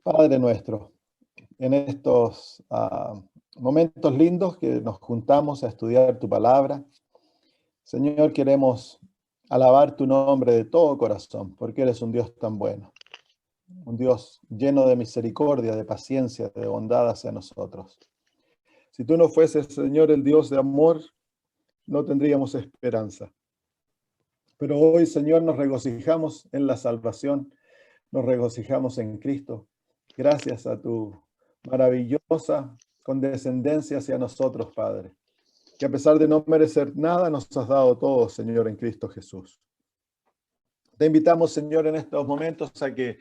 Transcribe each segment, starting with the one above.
Padre nuestro, en estos momentos lindos que nos juntamos a estudiar tu palabra, Señor, queremos alabar tu nombre de todo corazón, porque eres un Dios tan bueno, un Dios lleno de misericordia, de paciencia, de bondad hacia nosotros. Si tú no fueses, Señor, el Dios de amor, no tendríamos esperanza. Pero hoy, Señor, nos regocijamos en la salvación, nos regocijamos en Cristo, gracias a tu maravillosa condescendencia hacia nosotros, Padre, que a pesar de no merecer nada, nos has dado todo, Señor, en Cristo Jesús. Te invitamos, Señor, en estos momentos a que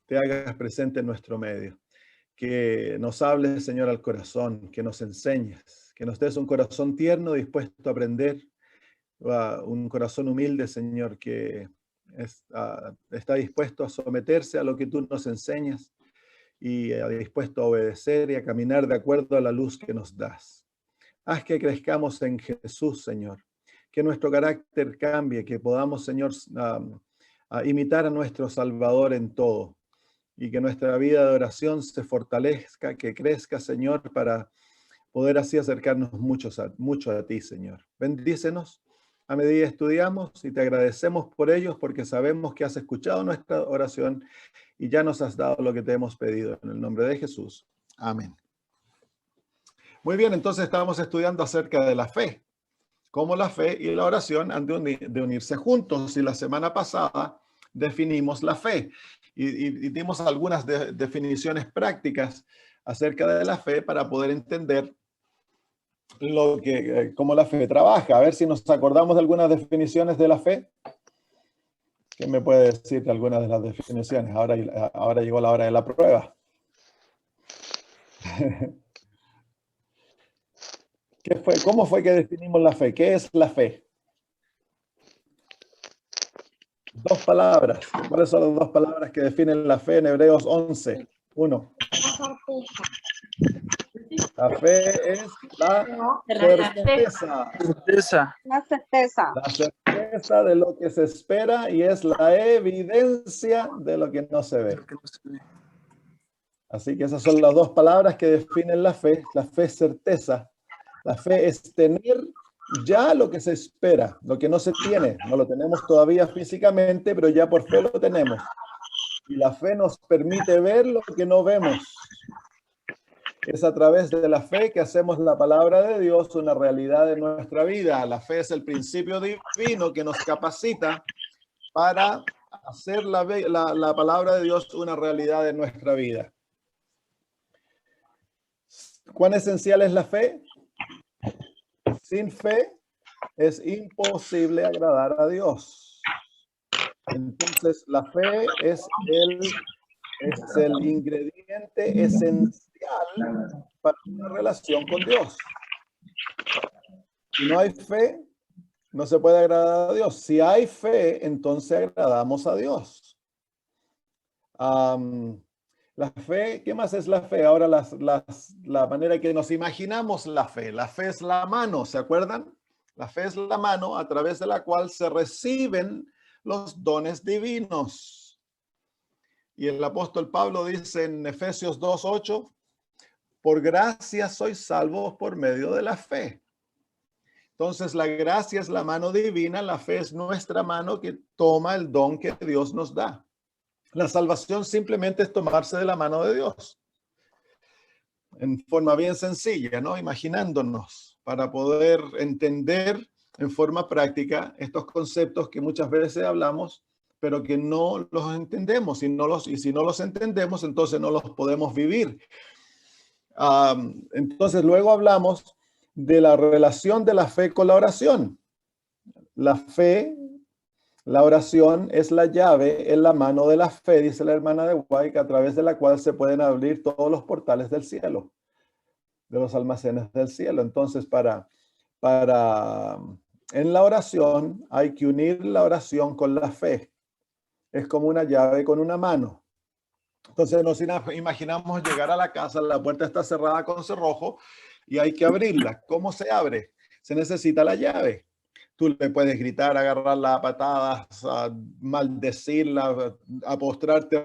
te hagas presente en nuestro medio, que nos hables, Señor, al corazón, que nos enseñes, que nos des un corazón tierno, dispuesto a aprender, un corazón humilde, Señor, que está dispuesto a someterse a lo que tú nos enseñas y dispuesto a obedecer y a caminar de acuerdo a la luz que nos das. Haz que crezcamos en Jesús, Señor, que nuestro carácter cambie, que podamos, Señor, imitar a nuestro Salvador en todo y que nuestra vida de oración se fortalezca, que crezca, Señor, para poder así acercarnos mucho a ti, Señor. Bendícenos a medida que estudiamos y te agradecemos por ellos porque sabemos que has escuchado nuestra oración y ya nos has dado lo que te hemos pedido. En el nombre de Jesús. Amén. Muy bien, entonces estamos estudiando acerca de la fe, cómo la fe y la oración han de unirse juntos. Y la semana pasada definimos la fe y dimos algunas definiciones prácticas acerca de la fe para poder entender cómo la fe trabaja. A ver si nos acordamos de algunas definiciones de la fe. ¿Quién me puede decir de algunas de las definiciones? Ahora llegó la hora de la prueba. ¿Cómo fue que definimos la fe? ¿Qué es la fe? Dos palabras. ¿Cuáles son las dos palabras que definen la fe en Hebreos 11? 1. La fe es la certeza. La certeza. La certeza de lo que se espera y es la evidencia de lo que no se ve. Así que esas son las dos palabras que definen la fe. La fe es certeza. La fe es tener ya lo que se espera, lo que no se tiene. No lo tenemos todavía físicamente, pero ya por fe lo tenemos. Y la fe nos permite ver lo que no vemos. Es a través de la fe que hacemos la palabra de Dios una realidad en nuestra vida. La fe es el principio divino que nos capacita para hacer la palabra de Dios una realidad en nuestra vida. ¿Cuán esencial es la fe? Sin fe es imposible agradar a Dios. Entonces, la fe es el ingrediente esencial para una relación con Dios. Si no hay fe, no se puede agradar a Dios. Si hay fe, entonces agradamos a Dios. La fe, ¿qué más es la fe? Ahora la manera que nos imaginamos la fe. La fe es la mano, ¿se acuerdan? La fe es la mano a través de la cual se reciben los dones divinos. Y el apóstol Pablo dice en Efesios 2:8, por gracia sois salvos por medio de la fe. Entonces la gracia es la mano divina, la fe es nuestra mano que toma el don que Dios nos da. La salvación simplemente es tomarse de la mano de Dios. En forma bien sencilla, ¿no? Imaginándonos para poder entender en forma práctica estos conceptos que muchas veces hablamos, pero que no los entendemos. Y si no los entendemos, entonces no los podemos vivir. Entonces luego hablamos de la relación de la fe con la oración. La fe, la oración es la llave en la mano de la fe, dice la hermana de White, a través de la cual se pueden abrir todos los portales del cielo, de los almacenes del cielo. Entonces, en la oración hay que unir la oración con la fe. Es como una llave con una mano. Entonces nos imaginamos llegar a la casa, la puerta está cerrada con cerrojo y hay que abrirla. ¿Cómo se abre? Se necesita la llave. Tú le puedes gritar, agarrarla a patadas, a maldecirla, a postrarte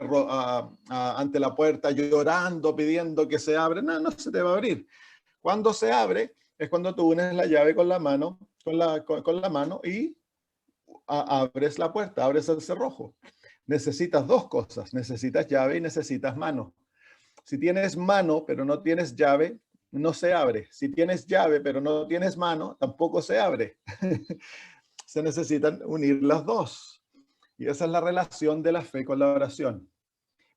ante la puerta llorando, pidiendo que se abra. No, no se te va a abrir. Cuando se abre es cuando tú unes la llave con la mano, con la mano y abres la puerta, abres el cerrojo. Necesitas dos cosas, necesitas llave y necesitas mano. Si tienes mano pero no tienes llave, no se abre. Si tienes llave pero no tienes mano, tampoco se abre. Se necesitan unir las dos. Y esa es la relación de la fe con la oración.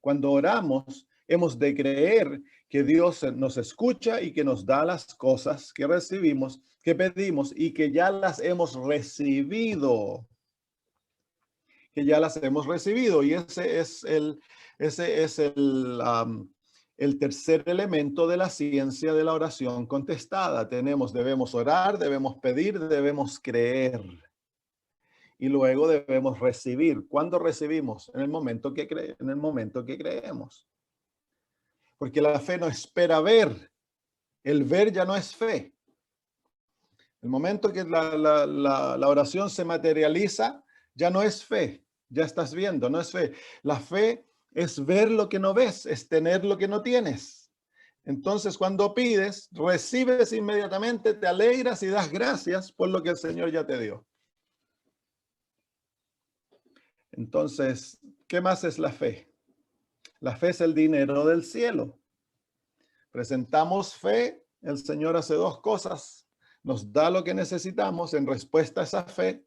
Cuando oramos, hemos de creer que Dios nos escucha y que nos da las cosas que recibimos, que pedimos y que ya las hemos recibido. Que ya las hemos recibido. Y ese es el tercer elemento de la ciencia de la oración contestada. Debemos orar, debemos pedir, debemos creer. Y luego debemos recibir. ¿Cuándo recibimos? En el momento que creemos. Porque la fe no espera ver. El ver ya no es fe. El momento que la oración se materializa, ya no es fe. Ya estás viendo, no es fe. La fe es ver lo que no ves, es tener lo que no tienes. Entonces, cuando pides, recibes inmediatamente, te alegras y das gracias por lo que el Señor ya te dio. Entonces, ¿qué más es la fe? La fe es el dinero del cielo. Presentamos fe, el Señor hace dos cosas. Nos da lo que necesitamos en respuesta a esa fe,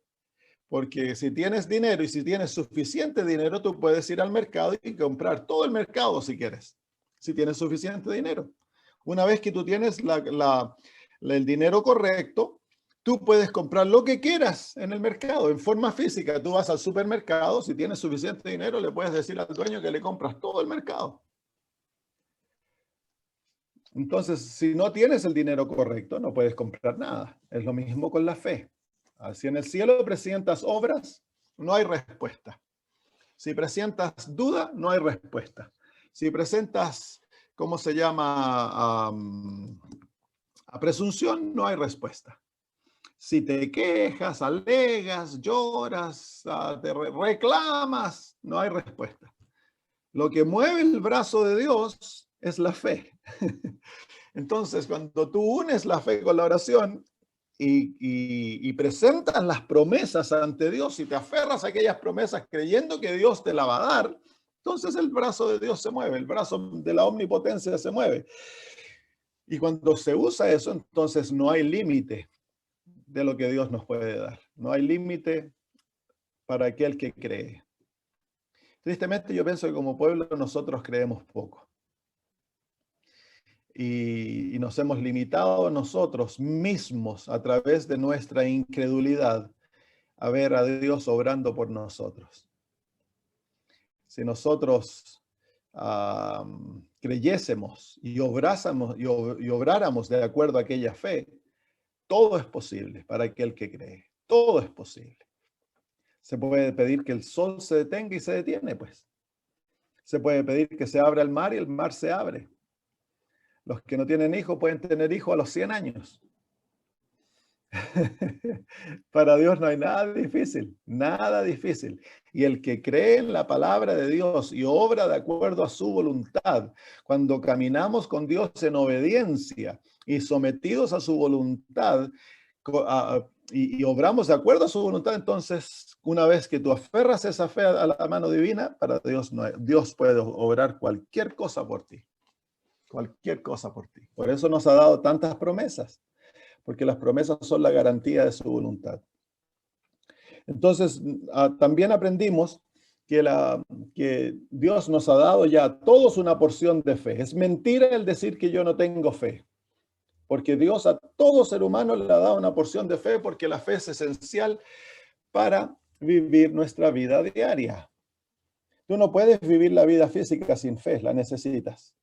porque si tienes dinero y si tienes suficiente dinero, tú puedes ir al mercado y comprar todo el mercado si quieres, si tienes suficiente dinero. Una vez que tú tienes el dinero correcto, tú puedes comprar lo que quieras en el mercado, en forma física. Tú vas al supermercado, si tienes suficiente dinero, le puedes decir al dueño que le compras todo el mercado. Entonces, si no tienes el dinero correcto, no puedes comprar nada. Es lo mismo con la fe. Si en el cielo presentas obras, no hay respuesta. Si presentas duda, no hay respuesta. Si presentas, ¿cómo se llama? A presunción, no hay respuesta. Si te quejas, alegas, lloras, te reclamas, no hay respuesta. Lo que mueve el brazo de Dios es la fe. Entonces, cuando tú unes la fe con la oración y presentas las promesas ante Dios y te aferras a aquellas promesas creyendo que Dios te la va a dar, entonces el brazo de Dios se mueve, el brazo de la omnipotencia se mueve. Y cuando se usa eso, entonces no hay límite de lo que Dios nos puede dar. No hay límite para aquel que cree. Tristemente, yo pienso que como pueblo nosotros creemos poco. Y nos hemos limitado nosotros mismos a través de nuestra incredulidad a ver a Dios obrando por nosotros. Si nosotros creyésemos y obráramos de acuerdo a aquella fe, todo es posible para aquel que cree. Todo es posible. Se puede pedir que el sol se detenga y se detiene, pues. Se puede pedir que se abra el mar y el mar se abre. Los que no tienen hijos pueden tener hijos a los 100 años. Para Dios no hay nada difícil, nada difícil. Y el que cree en la palabra de Dios y obra de acuerdo a su voluntad, cuando caminamos con Dios en obediencia y sometidos a su voluntad y obramos de acuerdo a su voluntad, entonces una vez que tú aferras esa fe a la mano divina, para Dios, Dios puede obrar cualquier cosa por ti. Cualquier cosa por ti. Por eso nos ha dado tantas promesas, porque las promesas son la garantía de su voluntad. Entonces, también aprendimos que Dios nos ha dado ya a todos una porción de fe. Es mentira el decir que yo no tengo fe, porque Dios a todo ser humano le ha dado una porción de fe, porque la fe es esencial para vivir nuestra vida diaria. Tú no puedes vivir la vida física sin fe, la necesitas.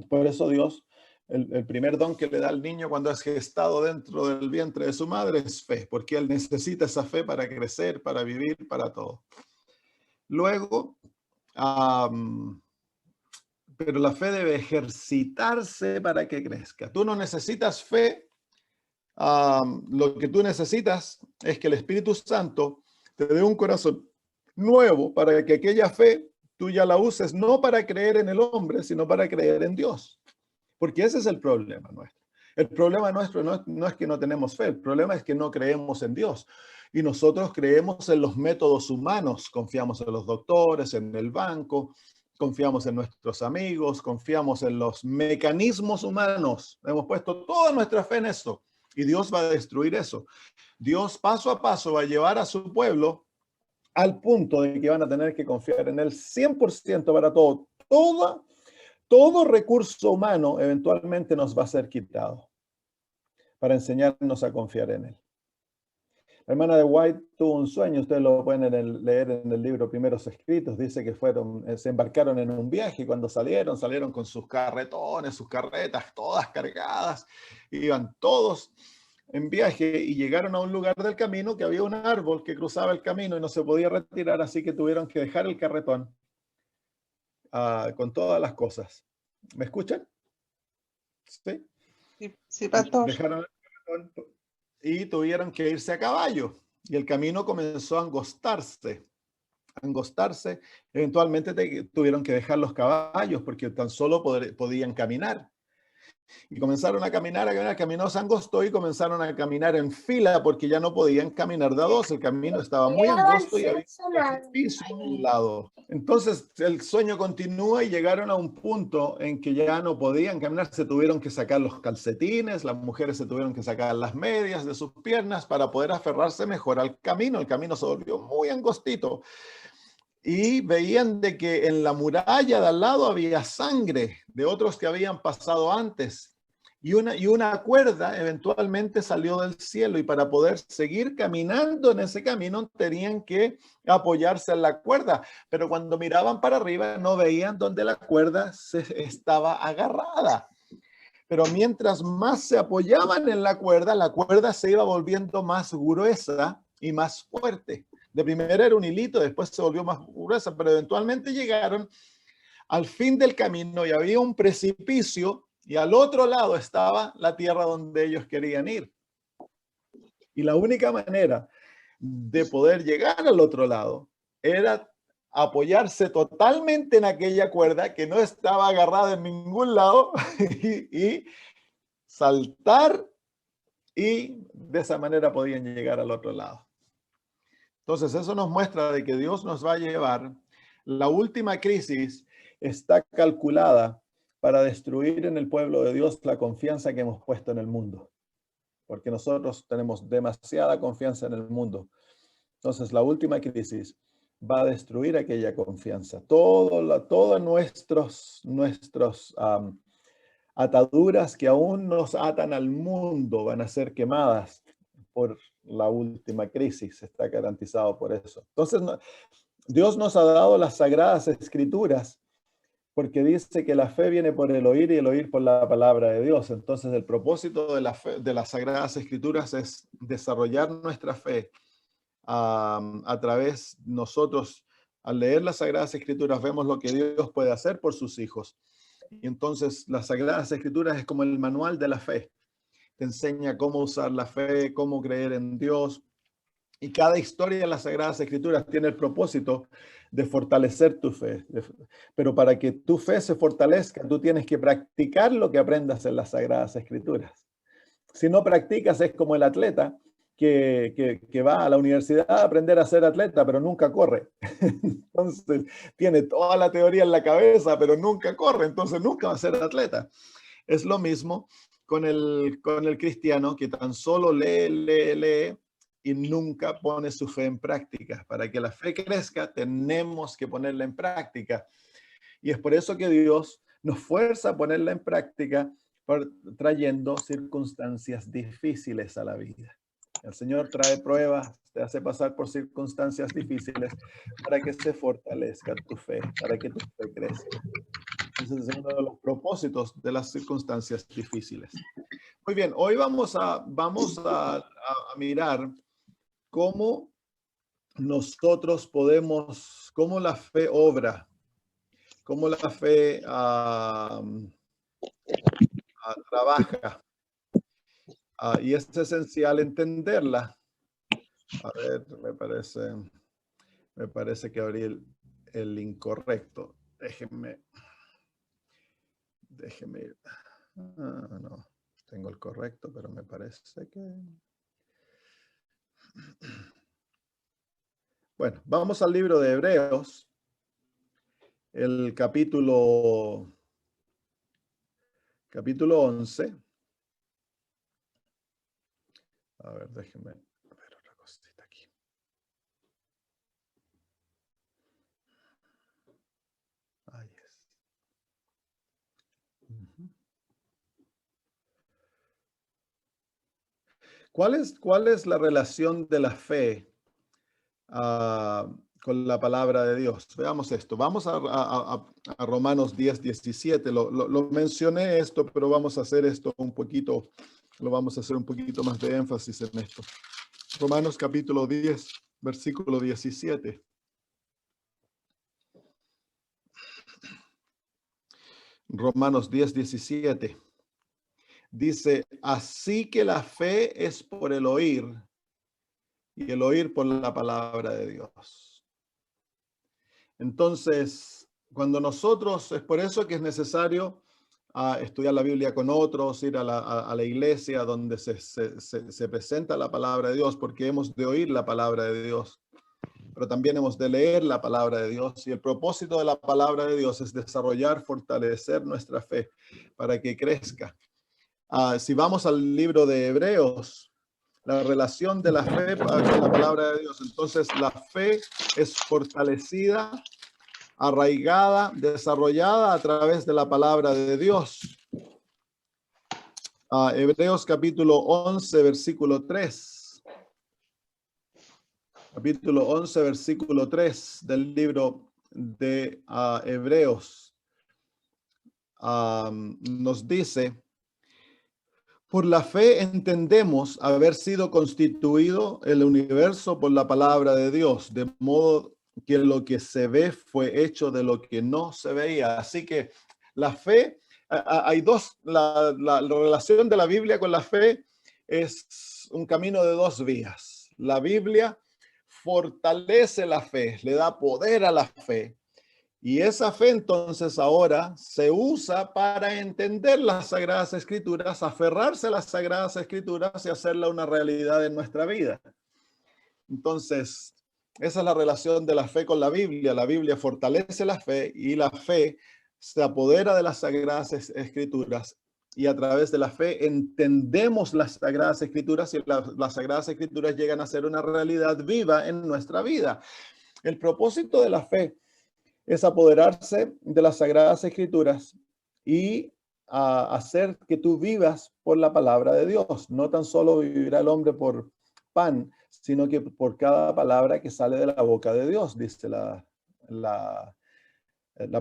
Por eso Dios, el primer don que le da al niño cuando es gestado dentro del vientre de su madre es fe, porque él necesita esa fe para crecer, para vivir, para todo. Luego, pero la fe debe ejercitarse para que crezca. Tú no necesitas fe lo que tú necesitas es que el Espíritu Santo te dé un corazón nuevo para que aquella fe tú ya la uses, no para creer en el hombre, sino para creer en Dios. Porque ese es el problema nuestro. El problema nuestro no es que no tenemos fe, el problema es que no creemos en Dios. Y nosotros creemos en los métodos humanos, confiamos en los doctores, en el banco, confiamos en nuestros amigos, confiamos en los mecanismos humanos. Hemos puesto toda nuestra fe en eso y Dios va a destruir eso. Dios paso a paso va a llevar a su pueblo al punto de que van a tener que confiar en él 100% para todo. Todo recurso humano eventualmente nos va a ser quitado para enseñarnos a confiar en él. La hermana de White tuvo un sueño, ustedes lo pueden leer en el libro Primeros Escritos, dice que se embarcaron en un viaje y cuando salieron con sus carretones, sus carretas, todas cargadas, iban todos en viaje y llegaron a un lugar del camino que había un árbol que cruzaba el camino y no se podía retirar, así que tuvieron que dejar el carretón con todas las cosas. ¿Me escuchan? Sí. Sí, pastor. Dejaron el carretón y tuvieron que irse a caballo. Y el camino comenzó a angostarse. Eventualmente tuvieron que dejar los caballos porque tan solo podían caminar. Y comenzaron a caminar, el camino se angostó y comenzaron a caminar en fila porque ya no podían caminar de a dos. El camino estaba muy angosto y había un piso a un lado. Entonces el sueño continúa y llegaron a un punto en que ya no podían caminar. Se tuvieron que sacar los calcetines, las mujeres se tuvieron que sacar las medias de sus piernas para poder aferrarse mejor al camino. El camino se volvió muy angostito. Y veían de que en la muralla de al lado había sangre de otros que habían pasado antes. Y una cuerda eventualmente salió del cielo y para poder seguir caminando en ese camino tenían que apoyarse en la cuerda. Pero cuando miraban para arriba no veían dónde la cuerda estaba agarrada. Pero mientras más se apoyaban en la cuerda se iba volviendo más gruesa y más fuerte. De primera era un hilito, después se volvió más gruesa, pero eventualmente llegaron al fin del camino y había un precipicio y al otro lado estaba la tierra donde ellos querían ir. Y la única manera de poder llegar al otro lado era apoyarse totalmente en aquella cuerda que no estaba agarrada en ningún lado y saltar y de esa manera podían llegar al otro lado. Entonces, eso nos muestra de que Dios nos va a llevar. La última crisis está calculada para destruir en el pueblo de Dios la confianza que hemos puesto en el mundo. Porque nosotros tenemos demasiada confianza en el mundo. Entonces, la última crisis va a destruir aquella confianza. Todas nuestros ataduras que aún nos atan al mundo van a ser quemadas por la última crisis, está garantizado por eso. Entonces, Dios nos ha dado las sagradas escrituras porque dice que la fe viene por el oír y el oír por la palabra de Dios. Entonces, el propósito de la fe, de las sagradas escrituras es desarrollar nuestra fe a través nosotros. Al leer las sagradas escrituras vemos lo que Dios puede hacer por sus hijos. Y entonces, las sagradas escrituras es como el manual de la fe. Te enseña cómo usar la fe, cómo creer en Dios. Y cada historia de las Sagradas Escrituras tiene el propósito de fortalecer tu fe. Pero para que tu fe se fortalezca, tú tienes que practicar lo que aprendas en las Sagradas Escrituras. Si no practicas, es como el atleta que va a la universidad a aprender a ser atleta, pero nunca corre. Entonces, tiene toda la teoría en la cabeza, pero nunca corre, entonces nunca va a ser atleta. Es lo mismo con el cristiano que tan solo lee y nunca pone su fe en práctica. Para que la fe crezca, tenemos que ponerla en práctica. Y es por eso que Dios nos fuerza a ponerla en práctica trayendo circunstancias difíciles a la vida. El Señor trae pruebas, te hace pasar por circunstancias difíciles para que se fortalezca tu fe, para que tu fe crezca. Ese es uno de los propósitos de las circunstancias difíciles. Muy bien, hoy vamos a mirar cómo nosotros podemos, cómo la fe obra, cómo la fe trabaja. Y es esencial entenderla. A ver, me parece que abrí el incorrecto. Déjenme ir. No, tengo el correcto, pero me parece que... Bueno, vamos al libro de Hebreos, el capítulo 11. A ver, déjenme ver otra cosita aquí. Ahí es. ¿Cuál es la relación de la fe con la palabra de Dios? Veamos esto. Vamos a Romanos 10, 17. Lo mencioné esto, pero vamos a hacer esto un poquito, lo vamos a hacer un poquito más de énfasis en esto. Romanos capítulo 10, versículo 17. Romanos 10, 17. Dice, así que la fe es por el oír y el oír por la palabra de Dios. Entonces, cuando nosotros, es por eso que es necesario estudiar la Biblia con otros, ir a la iglesia donde se presenta la palabra de Dios, porque hemos de oír la palabra de Dios, pero también hemos de leer la palabra de Dios. Y el propósito de la palabra de Dios es desarrollar, fortalecer nuestra fe para que crezca. Si vamos al libro de Hebreos, la relación de la fe con la palabra de Dios. Entonces, la fe es fortalecida, arraigada, desarrollada a través de la palabra de Dios. Hebreos capítulo 11, versículo 3. Capítulo 11, versículo 3 del libro de Hebreos. Nos dice, por la fe entendemos haber sido constituido el universo por la palabra de Dios, de modo que lo que se ve fue hecho de lo que no se veía. Así que la fe, hay dos, la relación de la Biblia con la fe es un camino de dos vías. La Biblia fortalece la fe, le da poder a la fe. Y esa fe entonces ahora se usa para entender las Sagradas Escrituras, aferrarse a las Sagradas Escrituras y hacerla una realidad en nuestra vida. Entonces, esa es la relación de la fe con la Biblia. La Biblia fortalece la fe y la fe se apodera de las Sagradas Escrituras. Y a través de la fe entendemos las Sagradas Escrituras y las Sagradas Escrituras llegan a ser una realidad viva en nuestra vida. El propósito de la fe es apoderarse de las Sagradas Escrituras y hacer que tú vivas por la palabra de Dios. No tan solo vivirá el hombre por pan, sino que por cada palabra que sale de la boca de Dios, dice la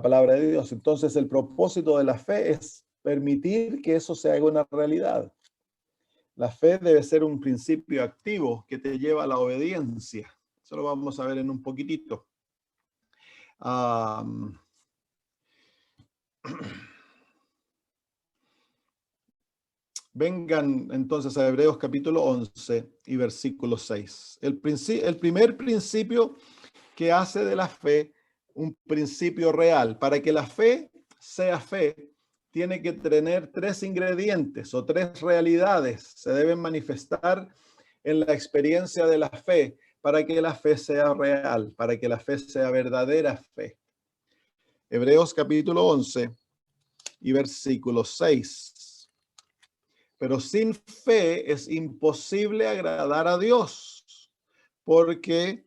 palabra de Dios. Entonces, el propósito de la fe es permitir que eso se haga una realidad. La fe debe ser un principio activo que te lleva a la obediencia. Eso lo vamos a ver en un poquitito. Vengan entonces a Hebreos capítulo 11 y versículo 6. El primer principio que hace de la fe un principio real. Para que la fe sea fe, tiene que tener tres ingredientes o tres realidades. Se deben manifestar en la experiencia de la fe para que la fe sea real, para que la fe sea verdadera fe. Hebreos capítulo 11 y versículo 6. Pero sin fe es imposible agradar a Dios, porque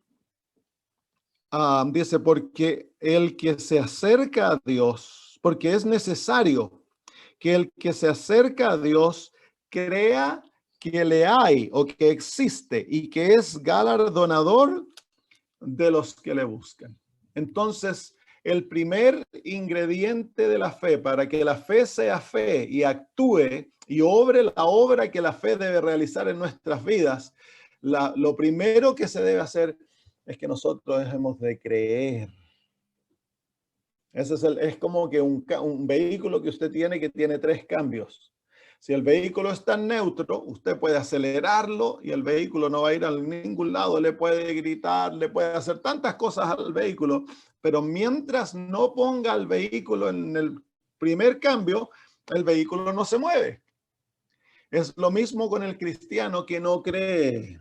dice, porque el que se acerca a Dios, porque es necesario que el que se acerca a Dios crea que le hay o que existe y que es galardonador de los que le buscan. Entonces, el primer ingrediente de la fe, para que la fe sea fe y actúe y obre la obra que la fe debe realizar en nuestras vidas, lo primero que se debe hacer es que nosotros dejemos de creer. Ese es como que un vehículo que usted tiene que tiene tres cambios. Si el vehículo está en neutro, usted puede acelerarlo y el vehículo no va a ir a ningún lado, le puede gritar, le puede hacer tantas cosas al vehículo, pero mientras no ponga el vehículo en el primer cambio, el vehículo no se mueve. Es lo mismo con el cristiano que no cree.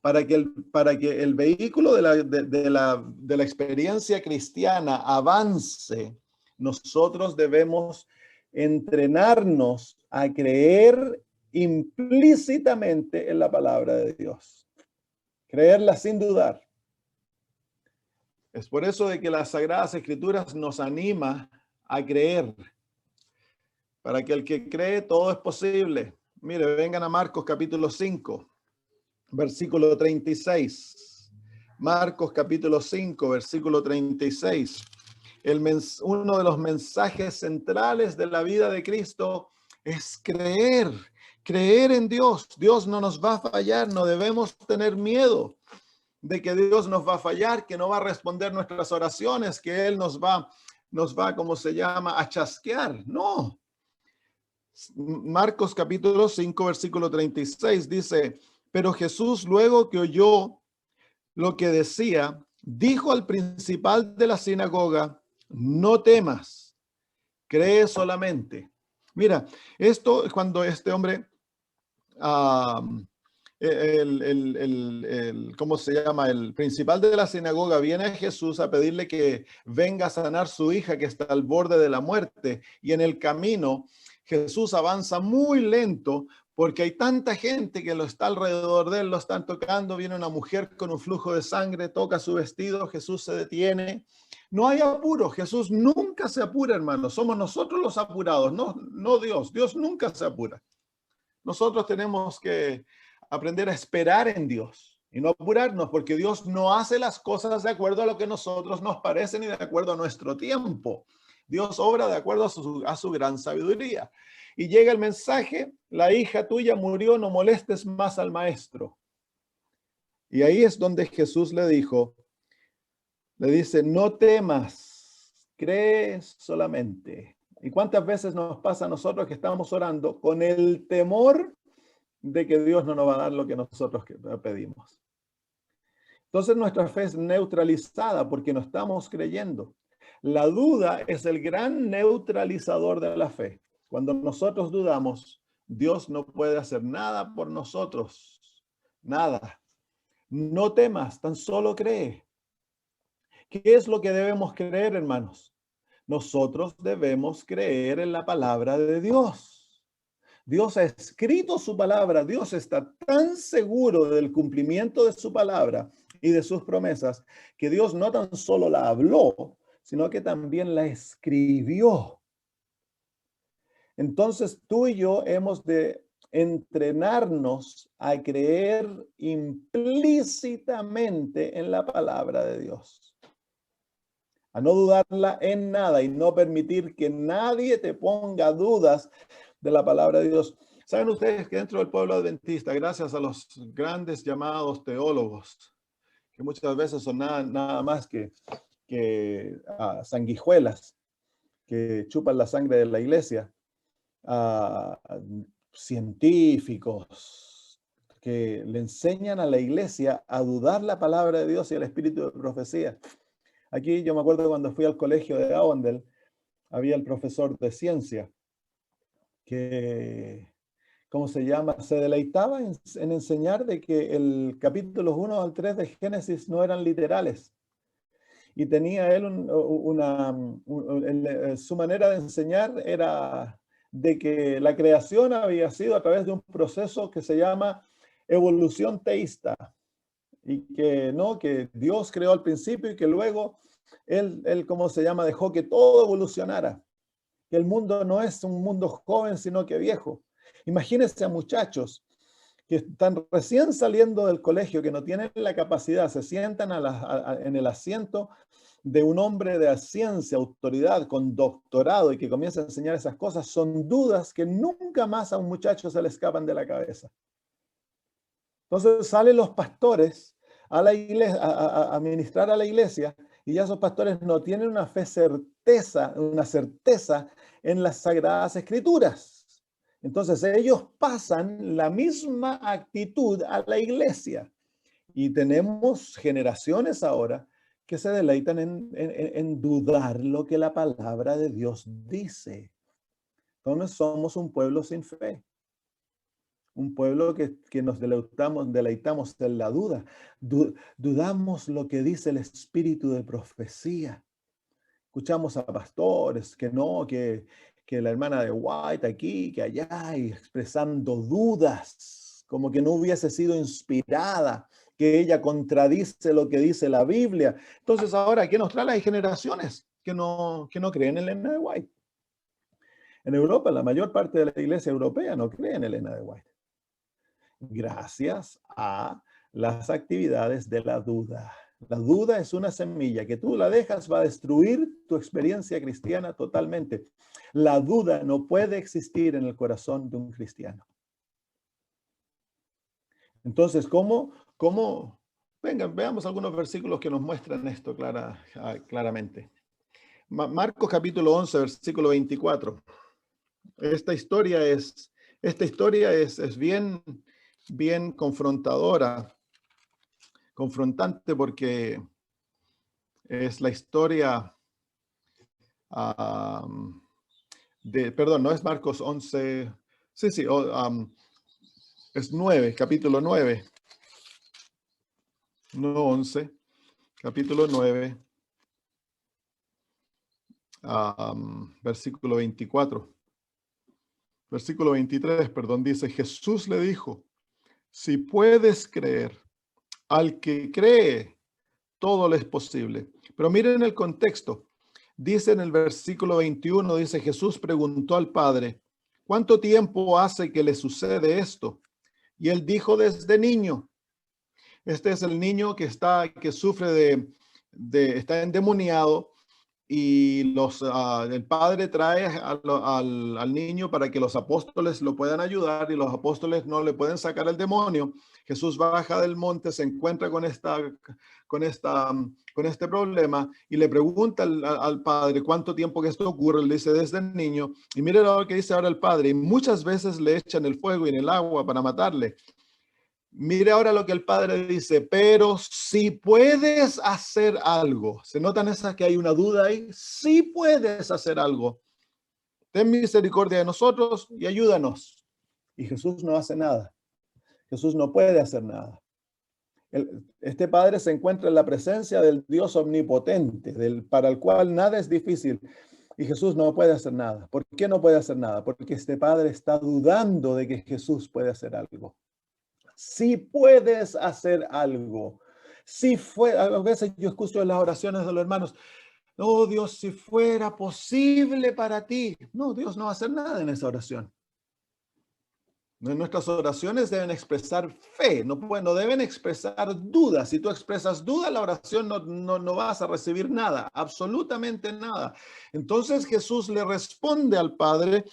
Para que el vehículo de la experiencia cristiana avance, nosotros debemos entrenarnos a creer implícitamente en la palabra de Dios. Creerla sin dudar. Es por eso de que las Sagradas Escrituras nos anima a creer. Para que el que cree, todo es posible. Mire, vengan a Marcos capítulo 5. Versículo 36. Marcos capítulo 5, versículo 36. Uno de los mensajes centrales de la vida de Cristo es creer en Dios. Dios no nos va a fallar, no debemos tener miedo de que Dios nos va a fallar, que no va a responder nuestras oraciones, que Él nos va, ¿cómo se llama?, a chasquear. No. Marcos capítulo 5, versículo 36 dice: pero Jesús, luego que oyó lo que decía, dijo al principal de la sinagoga: no temas, cree solamente. Mira, esto es cuando este hombre, ¿cómo se llama? El principal de la sinagoga viene a Jesús a pedirle que venga a sanar su hija que está al borde de la muerte. Y en el camino, Jesús avanza muy lento porque hay tanta gente que lo está alrededor de él, lo están tocando. Viene una mujer con un flujo de sangre, toca su vestido, Jesús se detiene. No hay apuro, Jesús nunca se apura, hermanos. Somos nosotros los apurados, no Dios. Dios nunca se apura. Nosotros tenemos que aprender a esperar en Dios y no apurarnos, porque Dios no hace las cosas de acuerdo a lo que a nosotros nos parece ni de acuerdo a nuestro tiempo. Dios obra de acuerdo a su gran sabiduría. Y llega el mensaje: la hija tuya murió, no molestes más al maestro. Y ahí es donde Jesús le dice: no temas, cree solamente. ¿Y cuántas veces nos pasa a nosotros que estamos orando con el temor de que Dios no nos va a dar lo que nosotros pedimos? Entonces nuestra fe es neutralizada porque no estamos creyendo. La duda es el gran neutralizador de la fe. Cuando nosotros dudamos, Dios no puede hacer nada por nosotros. Nada. No temas, tan solo cree. ¿Qué es lo que debemos creer, hermanos? Nosotros debemos creer en la palabra de Dios. Dios ha escrito su palabra. Dios está tan seguro del cumplimiento de su palabra y de sus promesas que Dios no tan solo la habló, sino que también la escribió. Entonces tú y yo hemos de entrenarnos a creer implícitamente en la palabra de Dios, a no dudarla en nada y no permitir que nadie te ponga dudas de la palabra de Dios. ¿Saben ustedes que dentro del pueblo adventista, gracias a los grandes llamados teólogos, que muchas veces son nada más que sanguijuelas que chupan la sangre de la iglesia, científicos que le enseñan a la iglesia a dudar la palabra de Dios y el espíritu de profecía? Aquí yo me acuerdo cuando fui al colegio de Avondale, había el profesor de ciencia que, ¿cómo se llama?, se deleitaba en enseñar de que el capítulos 1 al 3 de Génesis no eran literales. Y tenía él su manera de enseñar era de que la creación había sido a través de un proceso que se llama evolución teísta. Y que Dios creó al principio y que luego él ¿cómo se llama?, dejó que todo evolucionara. Que el mundo no es un mundo joven, sino que viejo. Imagínense a muchachos que están recién saliendo del colegio, que no tienen la capacidad, se sientan en el asiento de un hombre de ciencia, autoridad, con doctorado, y que comienza a enseñar esas cosas. Son dudas que nunca más a un muchacho se le escapan de la cabeza. Entonces salen los pastores a la iglesia, a ministrar a la iglesia, y ya esos pastores no tienen una certeza en las Sagradas Escrituras. Entonces ellos pasan la misma actitud a la iglesia. Y tenemos generaciones ahora que se deleitan en dudar lo que la palabra de Dios dice. Entonces somos un pueblo sin fe. Un pueblo que nos deleitamos en la duda. Dudamos lo que dice el espíritu de profecía. Escuchamos a pastores que no, que la hermana de White aquí, que allá, y expresando dudas, como que no hubiese sido inspirada, que ella contradice lo que dice la Biblia. Entonces ahora, ¿qué nos trae? Hay generaciones que no creen en Elena de White. En Europa, la mayor parte de la iglesia europea no cree en Elena de White, gracias a las actividades de la duda. La duda es una semilla que tú la dejas, va a destruir tu experiencia cristiana totalmente. La duda no puede existir en el corazón de un cristiano. Entonces, ¿cómo? Vengan, veamos algunos versículos que nos muestran esto claramente. Marcos capítulo 11, versículo 24. Esta historia es bien confrontante, porque es la historia perdón, no es Marcos 11, es 9, capítulo 9, no 11, capítulo 9, versículo 24. Versículo 23, perdón, dice, Jesús le dijo, si puedes creer, al que cree, todo le es posible. Pero miren el contexto. Dice en el versículo 21, dice, Jesús preguntó al Padre, ¿cuánto tiempo hace que le sucede esto? Y él dijo, desde niño. Este es el niño que sufre está endemoniado, y el padre trae al niño para que los apóstoles lo puedan ayudar, y los apóstoles no le pueden sacar el demonio. Jesús baja del monte, se encuentra con este problema y le pregunta al padre cuánto tiempo que esto ocurre. Le dice, desde el niño. Y mire lo que dice ahora el padre, y muchas veces le echan el fuego y en el agua para matarle. Mire ahora lo que el padre dice, pero si puedes hacer algo. ¿Se notan esas que hay una duda ahí? Si puedes hacer algo, ten misericordia de nosotros y ayúdanos. Y Jesús no hace nada. Jesús no puede hacer nada. Este padre se encuentra en la presencia del Dios omnipotente, para el cual nada es difícil. Y Jesús no puede hacer nada. ¿Por qué no puede hacer nada? Porque este padre está dudando de que Jesús puede hacer algo. Si puedes hacer algo. A veces yo escucho en las oraciones de los hermanos, oh Dios, si fuera posible para ti. No, Dios no va a hacer nada en esa oración. Nuestras oraciones deben expresar fe, no deben expresar dudas. Si tú expresas duda, la oración no vas a recibir nada, absolutamente nada. Entonces Jesús le responde al Padre,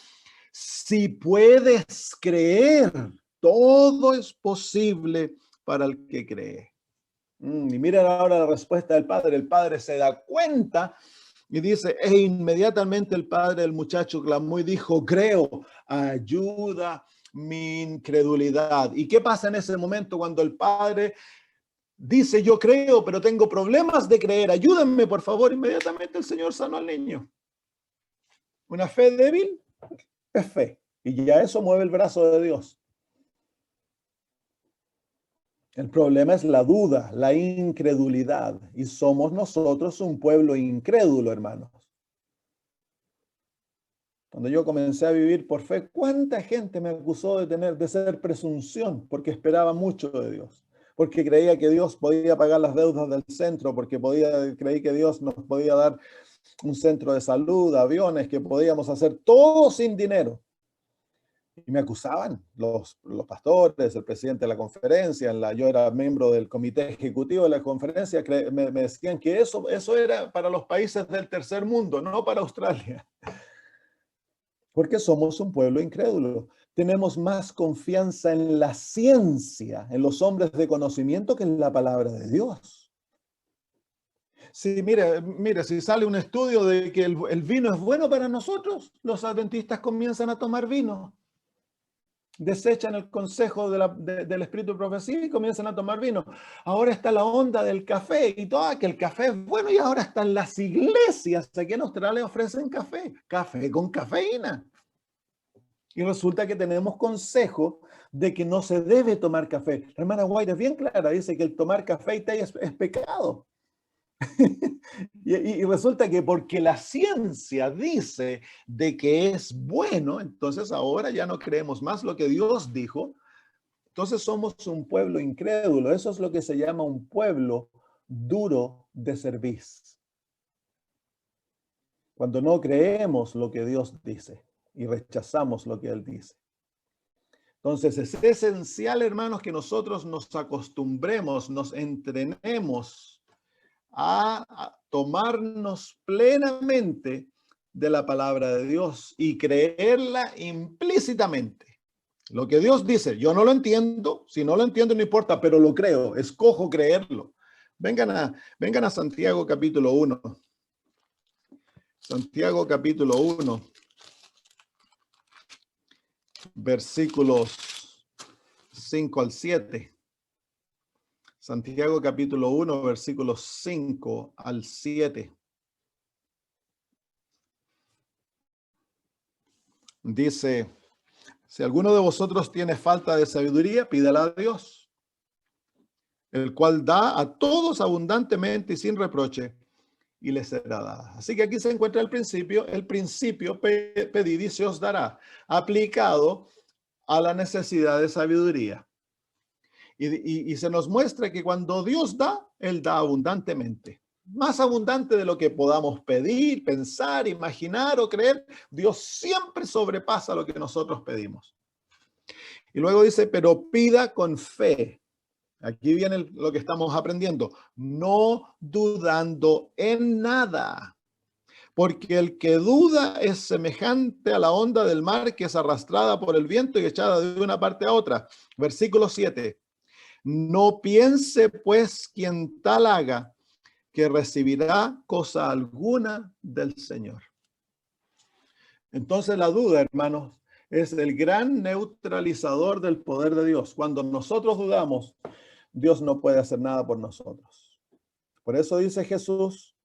si puedes creer, todo es posible para el que cree. Y miren ahora la respuesta del padre. El padre se da cuenta y dice, e inmediatamente el padre del muchacho clamó y dijo, creo, ayuda mi incredulidad. ¿Y qué pasa en ese momento cuando el padre dice, yo creo, pero tengo problemas de creer, ayúdenme por favor? Inmediatamente el Señor sanó al niño. Una fe débil es fe, y ya eso mueve el brazo de Dios. El problema es la duda, la incredulidad, y somos nosotros un pueblo incrédulo, hermanos. Cuando yo comencé a vivir por fe, ¿cuánta gente me acusó de ser presunción? Porque esperaba mucho de Dios, porque creía que Dios podía pagar las deudas del centro, porque creí que Dios nos podía dar un centro de salud, aviones, que podíamos hacer todo sin dinero. Y me acusaban los pastores, el presidente de la conferencia, yo era miembro del comité ejecutivo de la conferencia, me decían que eso era para los países del tercer mundo, no para Australia. Porque somos un pueblo incrédulo. Tenemos más confianza en la ciencia, en los hombres de conocimiento, que en la palabra de Dios. Sí, mire, si sale un estudio de que el vino es bueno para nosotros, los adventistas comienzan a tomar vino. Desechan el consejo del espíritu de profecía y comienzan a tomar vino. Ahora está la onda del café y todo, que el café es bueno, y ahora están las iglesias aquí en Australia ofrecen café, café con cafeína. Y resulta que tenemos consejo de que no se debe tomar café. La hermana White es bien clara, dice que el tomar café y té es pecado. Y resulta que porque la ciencia dice de que es bueno, entonces ahora ya no creemos más lo que Dios dijo. Entonces somos un pueblo incrédulo. Eso es lo que se llama un pueblo duro de cerviz. Cuando no creemos lo que Dios dice y rechazamos lo que Él dice. Entonces es esencial, hermanos, que nosotros nos acostumbremos, nos entrenemos a tomarnos plenamente de la palabra de Dios y creerla implícitamente. Lo que Dios dice, yo no lo entiendo, si no lo entiendo no importa, pero lo creo, escojo creerlo. Vengan a Santiago capítulo 1. Santiago capítulo 1, versículos 5 al 7. Santiago capítulo 1, versículos 5 al 7. Dice, si alguno de vosotros tiene falta de sabiduría, pídala a Dios, el cual da a todos abundantemente y sin reproche, y les será dada. Así que aquí se encuentra el principio pedid y se os dará, aplicado a la necesidad de sabiduría. Y se nos muestra que cuando Dios da, Él da abundantemente. Más abundante de lo que podamos pedir, pensar, imaginar o creer. Dios siempre sobrepasa lo que nosotros pedimos. Y luego dice, pero pida con fe. Aquí viene lo que estamos aprendiendo. No dudando en nada. Porque el que duda es semejante a la onda del mar que es arrastrada por el viento y echada de una parte a otra. Versículo 7. No piense pues quien tal haga que recibirá cosa alguna del Señor. Entonces la duda, hermanos, es el gran neutralizador del poder de Dios. Cuando nosotros dudamos, Dios no puede hacer nada por nosotros. Por eso dice Jesús,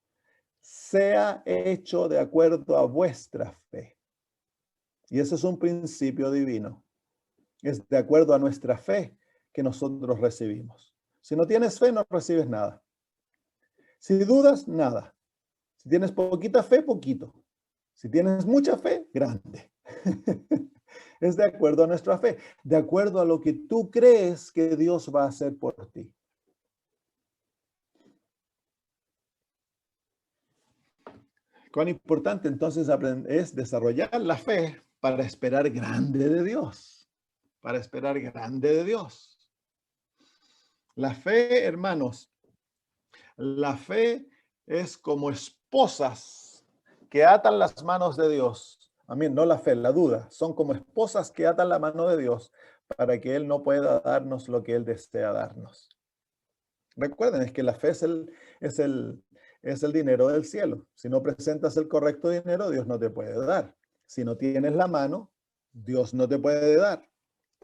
sea hecho de acuerdo a vuestra fe. Y ese es un principio divino. Es de acuerdo a nuestra fe que nosotros recibimos. Si no tienes fe, no recibes nada. Si dudas, nada. Si tienes poquita fe, poquito. Si tienes mucha fe, grande. Es de acuerdo a nuestra fe, de acuerdo a lo que tú crees que Dios va a hacer por ti. Cuán importante entonces es desarrollar la fe para esperar grande de Dios. Para esperar grande de Dios. La fe, hermanos, la fe es como esposas que atan las manos de Dios. A mí, no la fe, la duda. Son como esposas que atan la mano de Dios para que Él no pueda darnos lo que Él desea darnos. Recuerden, es que la fe es el dinero del cielo. Si no presentas el correcto dinero, Dios no te puede dar. Si no tienes la mano, Dios no te puede dar.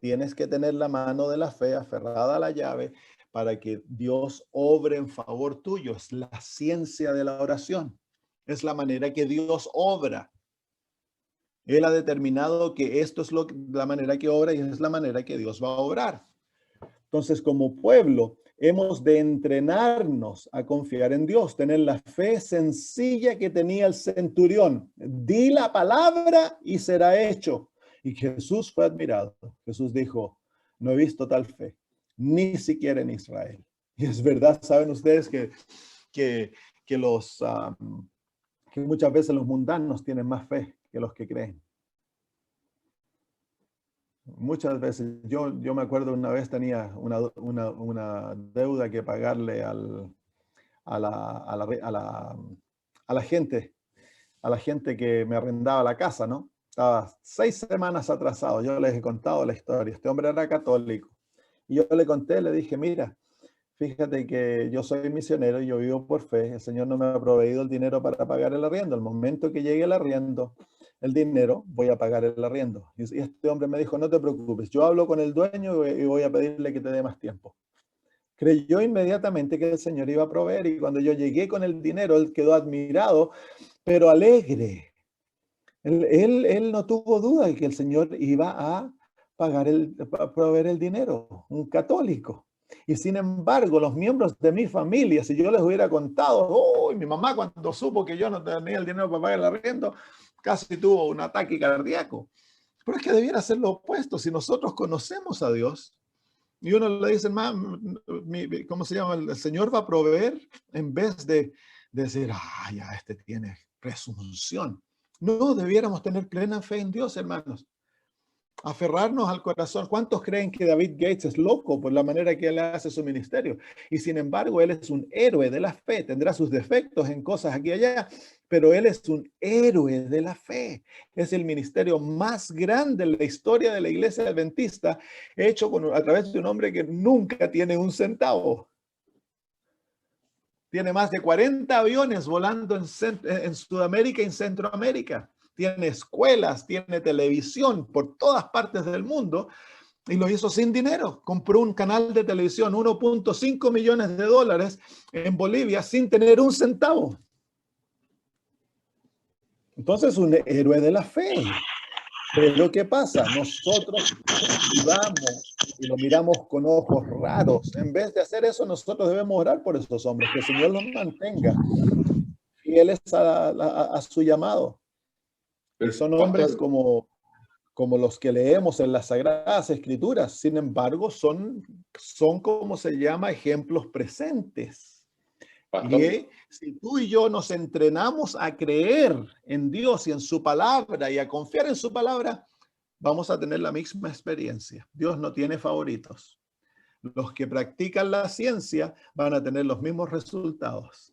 Tienes que tener la mano de la fe aferrada a la llave para que Dios obre en favor tuyo. Es la ciencia de la oración. Es la manera que Dios obra. Él ha determinado que esto es la manera que obra y es la manera que Dios va a obrar. Entonces, como pueblo, hemos de entrenarnos a confiar en Dios, tener la fe sencilla que tenía el centurión. Di la palabra y será hecho. Y Jesús fue admirado. Jesús dijo, no he visto tal fe, ni siquiera en Israel. Y es verdad, saben ustedes que muchas veces los mundanos tienen más fe que los que creen. Muchas veces, yo me acuerdo una vez tenía una deuda que pagarle a la gente que me arrendaba la casa, ¿no? Estaba 6 semanas atrasado. Yo les he contado la historia. Este hombre era católico. Y yo le conté, le dije, mira, fíjate que yo soy misionero y yo vivo por fe. El Señor no me ha proveído el dinero para pagar el arriendo. Al momento que llegue el arriendo, el dinero, voy a pagar el arriendo. Y este hombre me dijo, no te preocupes, yo hablo con el dueño y voy a pedirle que te dé más tiempo. Creyó inmediatamente que el Señor iba a proveer, y cuando yo llegué con el dinero, él quedó admirado, pero alegre. Él no tuvo duda de que el Señor iba a proveer el dinero, un católico. Y sin embargo, los miembros de mi familia, si yo les hubiera contado, oh, mi mamá cuando supo que yo no tenía el dinero para pagar el arriendo, casi tuvo un ataque cardíaco. Pero es que debiera ser lo opuesto. Si nosotros conocemos a Dios y uno le dice, ¿cómo se llama? El Señor va a proveer, en vez de decir, ya este tiene presunción. No, debiéramos tener plena fe en Dios, hermanos. Aferrarnos al corazón. ¿Cuántos creen que David Gates es loco por la manera que él hace su ministerio? Y sin embargo, él es un héroe de la fe. Tendrá sus defectos en cosas aquí y allá, pero él es un héroe de la fe. Es el ministerio más grande en la historia de la iglesia adventista, hecho a través de un hombre que nunca tiene un centavo. Tiene más de 40 aviones volando en Sudamérica y en Centroamérica. Tiene escuelas, tiene televisión por todas partes del mundo, y lo hizo sin dinero. Compró un canal de televisión, 1.5 millones de dólares en Bolivia, sin tener un centavo. Entonces, un héroe de la fe. Pero ¿qué pasa? Nosotros vamos y lo miramos con ojos raros. En vez de hacer eso, nosotros debemos orar por esos hombres, que el Señor los mantenga fieles a su llamado. Y son hombres como los que leemos en las Sagradas Escrituras. Sin embargo, son como se llama, ejemplos presentes. Y si tú y yo nos entrenamos a creer en Dios y en su palabra y a confiar en su palabra, vamos a tener la misma experiencia. Dios no tiene favoritos. Los que practican la ciencia van a tener los mismos resultados.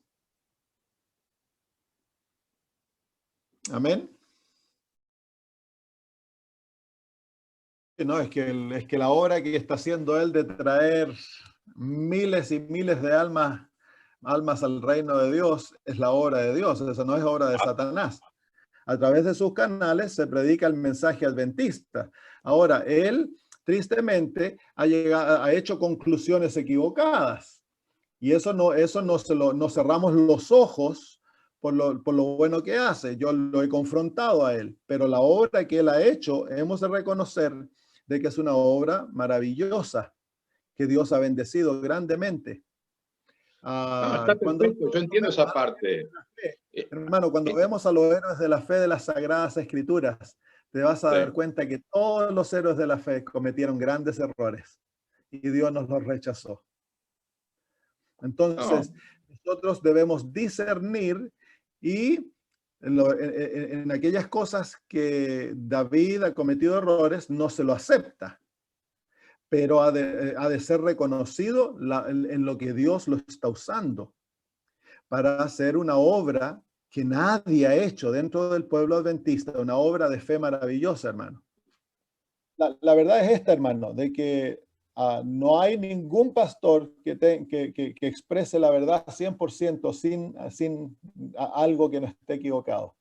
Amén. No, es que la obra que está haciendo él de traer miles y miles de almas al reino de Dios es la obra de Dios. Esa no es obra de Satanás. A través de sus canales se predica el mensaje adventista. Ahora, él tristemente ha hecho conclusiones equivocadas, y eso no cerramos los ojos por lo bueno que hace. Yo lo he confrontado a él, pero la obra que él ha hecho, hemos de reconocer de que es una obra maravillosa, que Dios ha bendecido grandemente. Está perfecto, yo entiendo esa parte. Hermano, cuando vemos a los héroes de la fe de las Sagradas Escrituras, te vas a dar cuenta que todos los héroes de la fe cometieron grandes errores y Dios nos los rechazó. Entonces, nosotros debemos discernir, y en aquellas cosas que David ha cometido errores, no se lo acepta, pero ha de ser reconocido en lo que Dios lo está usando para hacer una obra que nadie ha hecho dentro del pueblo adventista, una obra de fe maravillosa, hermano. La verdad es esta, hermano, de que no hay ningún pastor que exprese la verdad 100% sin algo que no esté equivocado.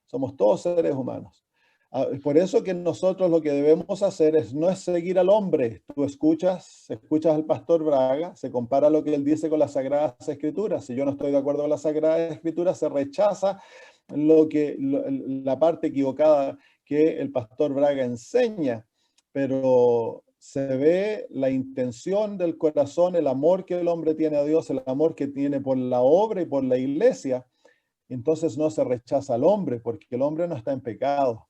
Somos todos seres humanos. Por eso que nosotros lo que debemos hacer no es seguir al hombre. Tú escuchas al pastor Braga, se compara lo que él dice con las Sagradas Escrituras. Si yo no estoy de acuerdo con las Sagradas Escrituras, se rechaza la parte equivocada que el pastor Braga enseña. Pero se ve la intención del corazón, el amor que el hombre tiene a Dios, el amor que tiene por la obra y por la iglesia. Entonces no se rechaza al hombre, porque el hombre no está en pecado.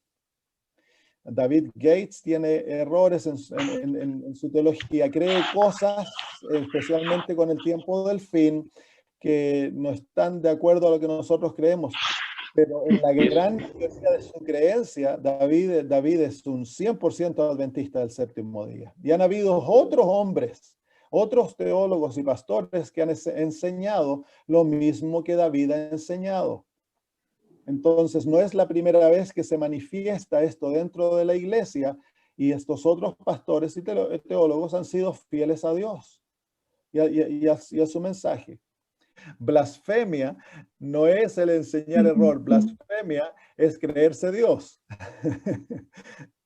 David Gates tiene errores en su teología, cree cosas, especialmente con el tiempo del fin, que no están de acuerdo a lo que nosotros creemos. Pero en la gran mayoría de su creencia, David es un 100% adventista del séptimo día. Y han habido otros hombres, otros teólogos y pastores que han enseñado lo mismo que David ha enseñado. Entonces, no es la primera vez que se manifiesta esto dentro de la iglesia, y estos otros pastores y teólogos han sido fieles a Dios y a su mensaje. Blasfemia no es el enseñar error, blasfemia es creerse Dios.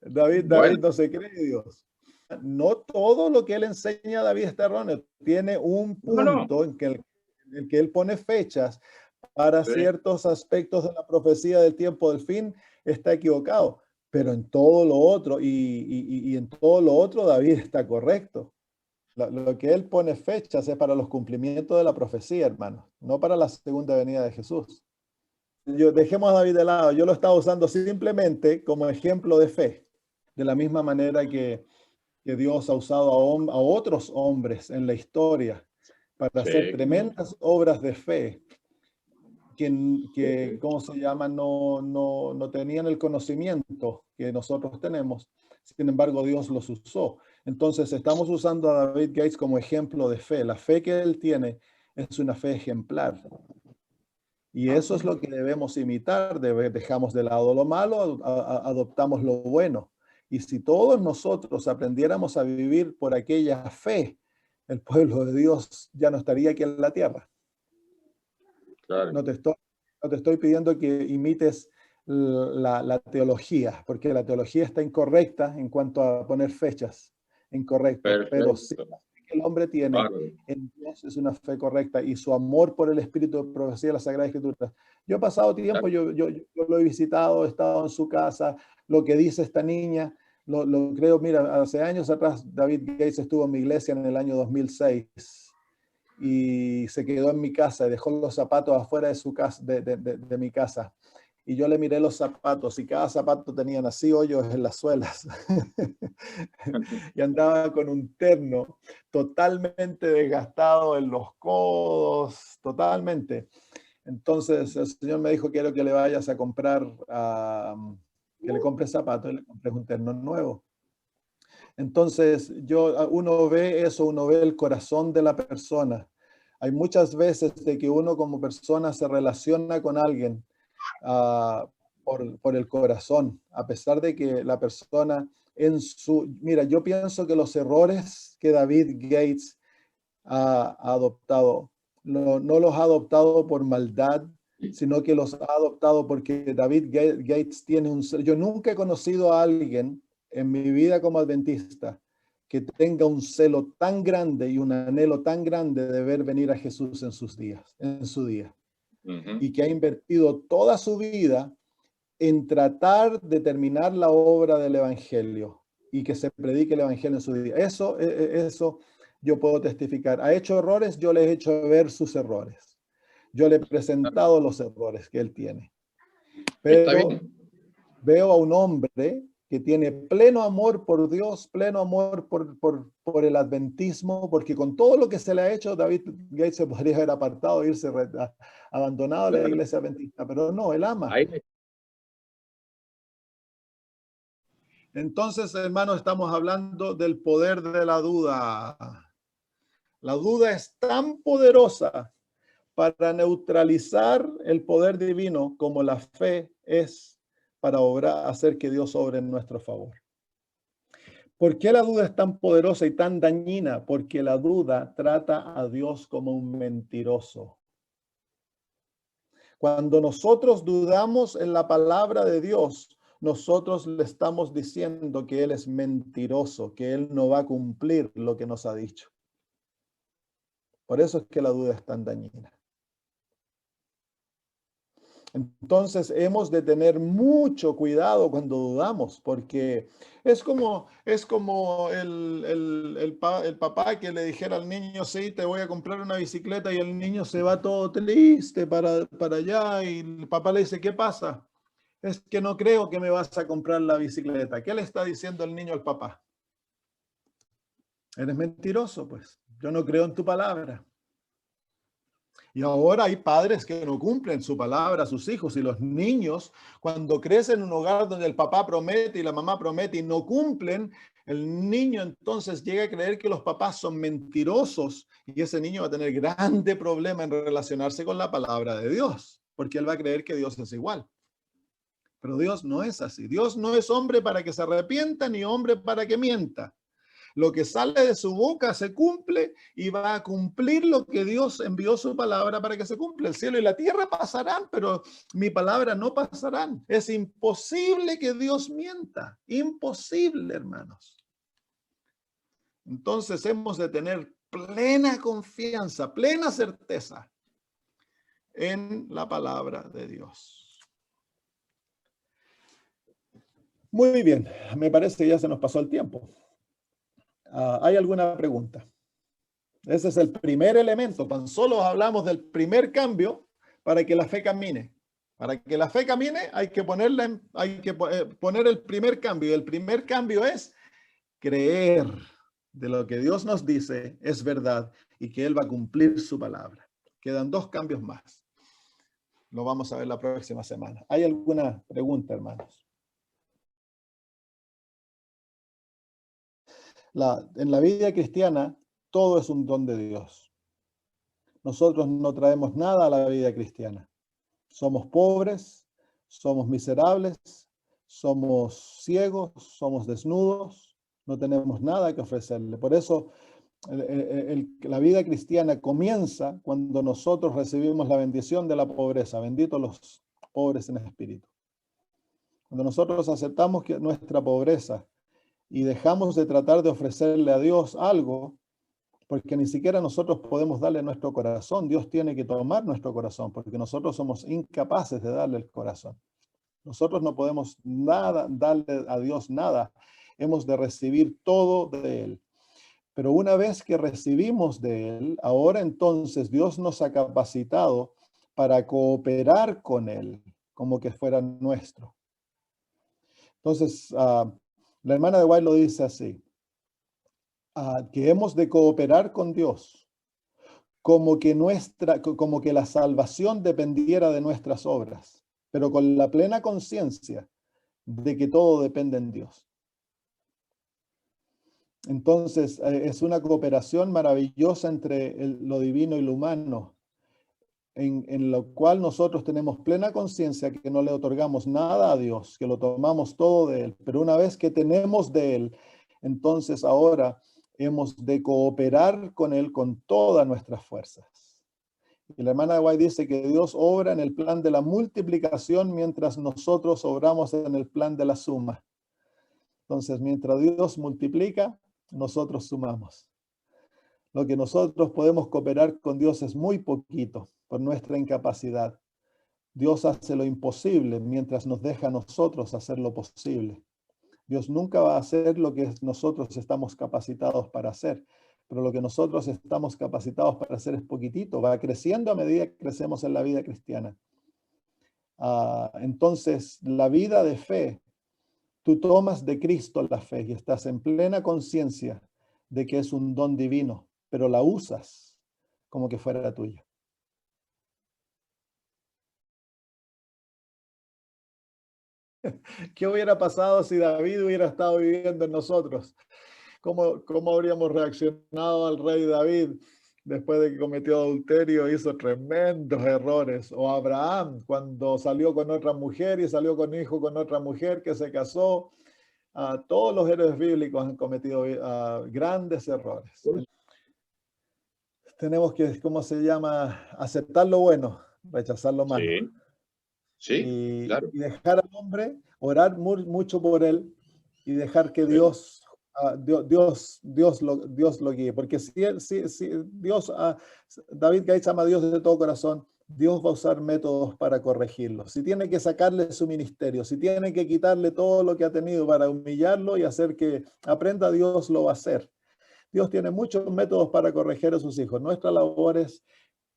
David no se cree Dios. No todo lo que él enseña a David está erróneo. Tiene un punto en que él pone fechas para ciertos aspectos de la profecía del tiempo del fin, está equivocado. Pero en todo lo otro, y en todo lo otro, David está correcto. Lo que él pone fechas es para los cumplimientos de la profecía, hermano, no para la segunda venida de Jesús. Dejemos a David de lado. Yo lo estaba usando simplemente como ejemplo de fe, de la misma manera que Dios ha usado a otros hombres en la historia para hacer tremendas obras de fe que ¿cómo se llama? No tenían el conocimiento que nosotros tenemos. Sin embargo, Dios los usó. Entonces, estamos usando a David Gates como ejemplo de fe. La fe que él tiene es una fe ejemplar. Y eso es lo que debemos imitar. Dejamos de lado lo malo, adoptamos lo bueno. Y si todos nosotros aprendiéramos a vivir por aquella fe, el pueblo de Dios ya no estaría aquí en la tierra. Claro. No te estoy pidiendo que imites la teología, porque la teología está incorrecta en cuanto a poner fechas, incorrecto. Perfecto. Pero sí, la fe que el hombre tiene en Dios es una fe correcta, y su amor por el espíritu de profecía de la Sagrada Escritura. Yo he pasado tiempo, yo lo he visitado, he estado en su casa, lo que dice esta niña, lo creo. Mira, hace años atrás David Gates estuvo en mi iglesia en el año 2006. Y se quedó en mi casa y dejó los zapatos afuera de su casa, de mi casa. Y yo le miré los zapatos y cada zapato tenían así hoyos en las suelas. Y andaba con un terno totalmente desgastado en los codos, totalmente. Entonces el Señor me dijo: quiero que le vayas a comprar, que le compres zapatos, y le compré un terno nuevo. Entonces, uno ve eso, uno ve el corazón de la persona. Hay muchas veces de que uno como persona se relaciona con alguien por el corazón, a pesar de que la persona Mira, yo pienso que los errores que David Gates ha adoptado, no los ha adoptado por maldad, sino que los ha adoptado porque David Gates tiene yo nunca he conocido a alguien en mi vida como adventista que tenga un celo tan grande y un anhelo tan grande de ver venir a Jesús en su día. Y que ha invertido toda su vida en tratar de terminar la obra del Evangelio y que se predique el Evangelio en su día. Eso yo puedo testificar. ¿Ha hecho errores? Yo le he hecho ver sus errores. Yo le he presentado los errores que él tiene. Pero veo a un hombre que tiene pleno amor por Dios, pleno amor por el adventismo, porque con todo lo que se le ha hecho, David Gates se podría haber apartado, irse abandonado a la iglesia adventista, pero no, él ama. Entonces, hermanos, estamos hablando del poder de la duda. La duda es tan poderosa para neutralizar el poder divino como la fe es para hacer que Dios obre en nuestro favor. ¿Por qué la duda es tan poderosa y tan dañina? Porque la duda trata a Dios como un mentiroso. Cuando nosotros dudamos en la palabra de Dios, nosotros le estamos diciendo que Él es mentiroso, que Él no va a cumplir lo que nos ha dicho. Por eso es que la duda es tan dañina. Entonces hemos de tener mucho cuidado cuando dudamos, porque es como el papá que le dijera al niño: sí, te voy a comprar una bicicleta, y el niño se va todo triste para allá, y el papá le dice: ¿qué pasa? Es que no creo que me vas a comprar la bicicleta. ¿Qué le está diciendo el niño al papá? Eres mentiroso, pues. Yo no creo en tu palabra. Y ahora hay padres que no cumplen su palabra a sus hijos, y los niños, cuando crecen en un hogar donde el papá promete y la mamá promete y no cumplen, el niño entonces llega a creer que los papás son mentirosos, y ese niño va a tener grande problema en relacionarse con la palabra de Dios, porque él va a creer que Dios es igual. Pero Dios no es así. Dios no es hombre para que se arrepienta, ni hombre para que mienta. Lo que sale de su boca se cumple y va a cumplir lo que Dios envió su palabra para que se cumpla. El cielo y la tierra pasarán, pero mi palabra no pasarán. Es imposible que Dios mienta. Imposible, hermanos. Entonces hemos de tener plena confianza, plena certeza en la palabra de Dios. Muy bien, me parece que ya se nos pasó el tiempo. ¿Hay alguna pregunta? Ese es el primer elemento. Tan solo hablamos del primer cambio para que la fe camine. Para que la fe camine hay que poner el primer cambio. Y el primer cambio es creer de lo que Dios nos dice es verdad y que Él va a cumplir su palabra. Quedan 2 cambios más. Lo vamos a ver la próxima semana. ¿Hay alguna pregunta, hermanos? En la vida cristiana, todo es un don de Dios. Nosotros no traemos nada a la vida cristiana. Somos pobres, somos miserables, somos ciegos, somos desnudos, no tenemos nada que ofrecerle. Por eso la vida cristiana comienza cuando nosotros recibimos la bendición de la pobreza. Benditos los pobres en espíritu. Cuando nosotros aceptamos nuestra pobreza y dejamos de tratar de ofrecerle a Dios algo, porque ni siquiera nosotros podemos darle nuestro corazón. Dios tiene que tomar nuestro corazón, porque nosotros somos incapaces de darle el corazón. Nosotros no podemos darle a Dios nada. Hemos de recibir todo de Él. Pero una vez que recibimos de Él, ahora entonces Dios nos ha capacitado para cooperar con Él, como que fuera nuestro. Entonces, la hermana de White lo dice así, que hemos de cooperar con Dios, como que la salvación dependiera de nuestras obras, pero con la plena conciencia de que todo depende en Dios. Entonces, es una cooperación maravillosa entre lo divino y lo humano, en lo cual nosotros tenemos plena conciencia que no le otorgamos nada a Dios, que lo tomamos todo de Él, pero una vez que tenemos de Él, entonces ahora hemos de cooperar con Él con todas nuestras fuerzas. Y la hermana de White dice que Dios obra en el plan de la multiplicación mientras nosotros obramos en el plan de la suma. Entonces, mientras Dios multiplica, nosotros sumamos. Lo que nosotros podemos cooperar con Dios es muy poquito por nuestra incapacidad. Dios hace lo imposible mientras nos deja a nosotros hacer lo posible. Dios nunca va a hacer lo que nosotros estamos capacitados para hacer, pero lo que nosotros estamos capacitados para hacer es poquitito, va creciendo a medida que crecemos en la vida cristiana. Entonces, la vida de fe, tú tomas de Cristo la fe y estás en plena conciencia de que es un don divino, pero la usas como que fuera tuya. ¿Qué hubiera pasado si David hubiera estado viviendo en nosotros? ¿Cómo habríamos reaccionado al rey David después de que cometió adulterio? Hizo tremendos errores. O Abraham, cuando salió con otra mujer y salió con hijo con otra mujer que se casó. Todos los héroes bíblicos han cometido grandes errores. Tenemos que, ¿cómo se llama? Aceptar lo bueno, rechazar lo malo. Sí, claro. Y dejar al hombre, orar mucho por él y dejar que Dios lo guíe. Porque si Dios, David Gates ama a Dios de todo corazón, Dios va a usar métodos para corregirlo. Si tiene que sacarle su ministerio, si tiene que quitarle todo lo que ha tenido para humillarlo y hacer que aprenda, Dios lo va a hacer. Dios tiene muchos métodos para corregir a sus hijos. Nuestra labor es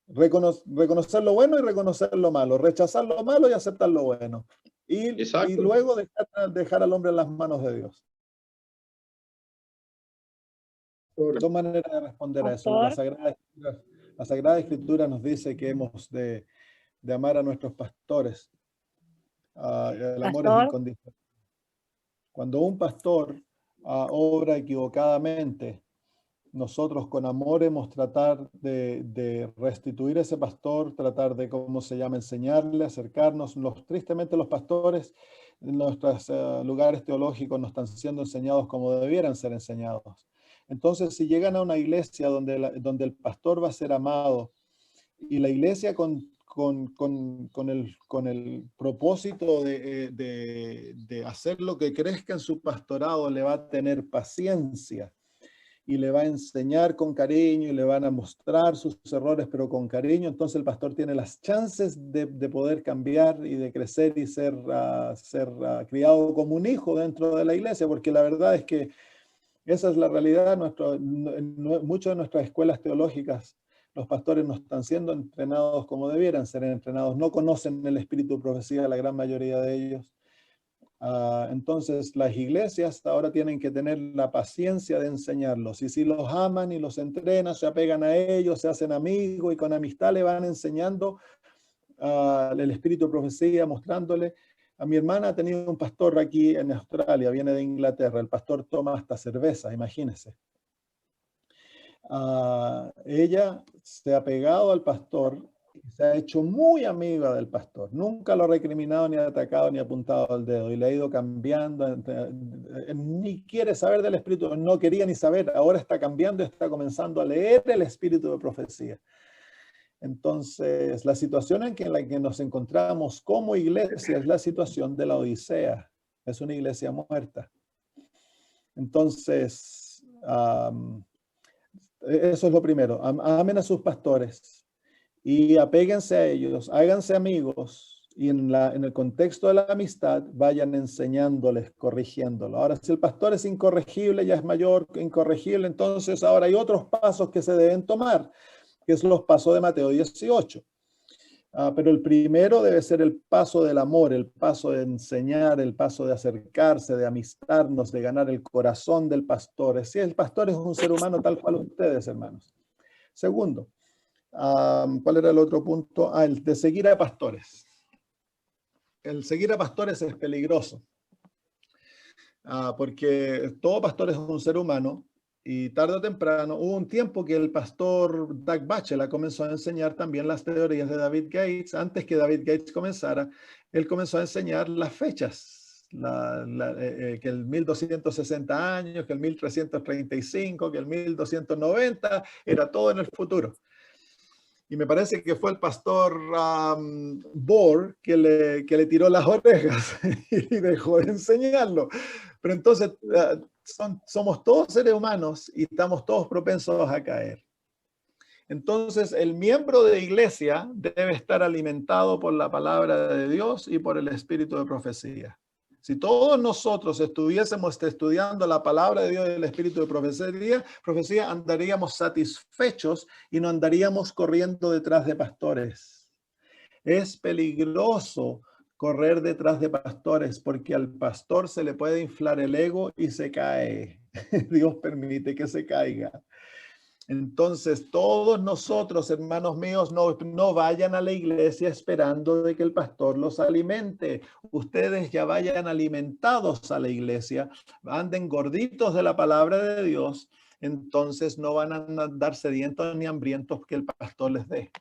reconocer lo bueno y reconocer lo malo, rechazar lo malo y aceptar lo bueno. Y luego dejar al hombre en las manos de Dios. Dos maneras de responder a eso. La Sagrada Escritura nos dice que hemos de amar a nuestros pastores. El amor es incondicional. Cuando un pastor obra equivocadamente, nosotros con amor hemos tratar de restituir a ese pastor, tratar de, enseñarle, acercarnos. Tristemente los pastores en nuestros lugares teológicos no están siendo enseñados como debieran ser enseñados. Entonces, si llegan a una iglesia donde el pastor va a ser amado y la iglesia con el propósito de hacer lo que crezca en su pastorado, le va a tener paciencia y le va a enseñar con cariño y le van a mostrar sus errores, pero con cariño, entonces el pastor tiene las chances de poder cambiar y de crecer y ser criado como un hijo dentro de la iglesia, porque la verdad es que esa es la realidad. Muchas de nuestras escuelas teológicas, los pastores no están siendo entrenados como debieran ser entrenados, no conocen el espíritu de profecía, la gran mayoría de ellos. Entonces las iglesias ahora tienen que tener la paciencia de enseñarlos, y si los aman y los entrenan, se apegan a ellos, se hacen amigos y con amistad le van enseñando el espíritu de profecía, mostrándole. A mi hermana ha tenido un pastor aquí en Australia, viene de Inglaterra, el pastor toma hasta cerveza, imagínense. Ella se ha pegado al pastor, se ha hecho muy amiga del pastor, nunca lo ha recriminado, ni atacado, ni apuntado el dedo, y le ha ido cambiando, ni quiere saber del espíritu, no quería ni saber, ahora está cambiando, está comenzando a leer el espíritu de profecía. Entonces, la situación en la que nos encontramos como iglesia es la situación de la Odisea, es una iglesia muerta. Entonces, eso es lo primero, amen a sus pastores y apéguense a ellos, háganse amigos, y en el contexto de la amistad vayan enseñándoles, corrigiéndolo. Ahora, si el pastor es incorregible, ya es mayor, incorregible, entonces ahora hay otros pasos que se deben tomar, que es los pasos de Mateo 18. Pero el primero debe ser el paso del amor, el paso de enseñar, el paso de acercarse, de amistarnos, de ganar el corazón del pastor. Si el pastor es un ser humano tal cual ustedes, hermanos. Segundo, ¿cuál era el otro punto? El de seguir a pastores. El seguir a pastores es peligroso, porque todo pastor es un ser humano, y tarde o temprano hubo un tiempo que el pastor Doug Batchelor comenzó a enseñar también las teorías de David Gates. Antes que David Gates comenzara, él comenzó a enseñar las fechas, que el 1260 años, que el 1335, que el 1290, era todo en el futuro. Y me parece que fue el pastor Bohr que le tiró las orejas y dejó de enseñarlo. Pero entonces somos todos seres humanos y estamos todos propensos a caer. Entonces el miembro de iglesia debe estar alimentado por la palabra de Dios y por el espíritu de profecía. Si todos nosotros estuviésemos estudiando la palabra de Dios y el espíritu de profecía, andaríamos satisfechos y no andaríamos corriendo detrás de pastores. Es peligroso correr detrás de pastores, porque al pastor se le puede inflar el ego y se cae. Dios permite que se caiga. Entonces, todos nosotros, hermanos míos, no vayan a la iglesia esperando de que el pastor los alimente. Ustedes ya vayan alimentados a la iglesia, anden gorditos de la palabra de Dios, entonces no van a andar sedientos ni hambrientos que el pastor les dé.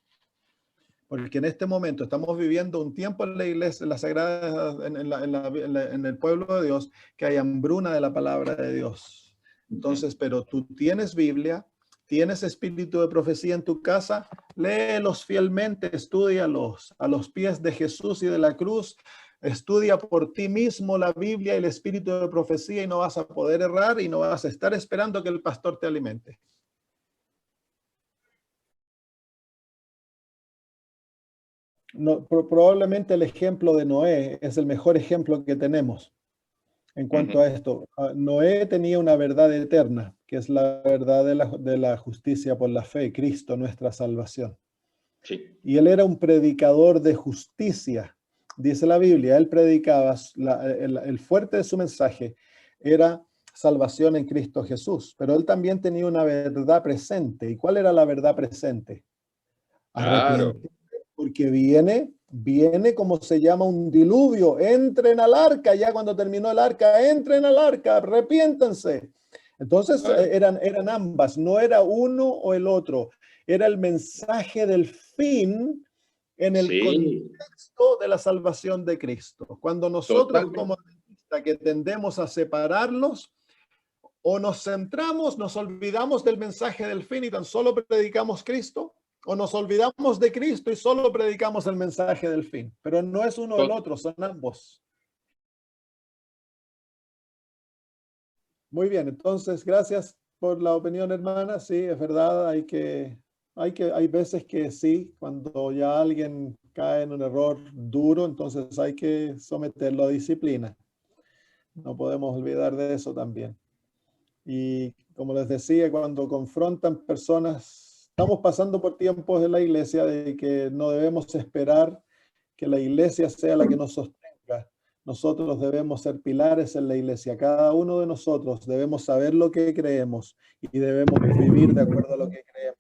Porque en este momento estamos viviendo un tiempo en la iglesia, en la sagrada, en el pueblo de Dios, que hay hambruna de la palabra de Dios. Entonces, pero tú tienes Biblia, tienes espíritu de profecía en tu casa, léelos fielmente, estúdialos a los pies de Jesús y de la cruz. Estudia por ti mismo la Biblia y el espíritu de profecía, y no vas a poder errar y no vas a estar esperando que el pastor te alimente. No, probablemente el ejemplo de Noé es el mejor ejemplo que tenemos en cuanto a esto. Noé tenía una verdad eterna, que es la verdad de la justicia por la fe, Cristo, nuestra salvación. Sí. Y él era un predicador de justicia, dice la Biblia. Él predicaba, el fuerte de su mensaje era salvación en Cristo Jesús, pero él también tenía una verdad presente. ¿Y cuál era la verdad presente? Claro. Porque viene como se llama un diluvio. Entren al arca, ya cuando terminó el arca, entren al arca, arrepiéntanse. Entonces eran ambas, no era uno o el otro, era el mensaje del fin en el contexto de la salvación de Cristo. Cuando nosotros como que tendemos a separarlos, O nos centramos, nos olvidamos del mensaje del fin y tan solo predicamos Cristo, o nos olvidamos de Cristo y solo predicamos el mensaje del fin. Pero no es uno o el otro, son ambos. Muy bien, entonces, gracias por la opinión, hermana. Sí, es verdad, hay veces que sí, cuando ya alguien cae en un error duro, entonces hay que someterlo a disciplina. No podemos olvidar de eso también. Y como les decía, cuando confrontan personas, estamos pasando por tiempos en la iglesia de que no debemos esperar que la iglesia sea la que nos sostenga. Nosotros debemos ser pilares en la iglesia. Cada uno de nosotros debemos saber lo que creemos y debemos vivir de acuerdo a lo que creemos.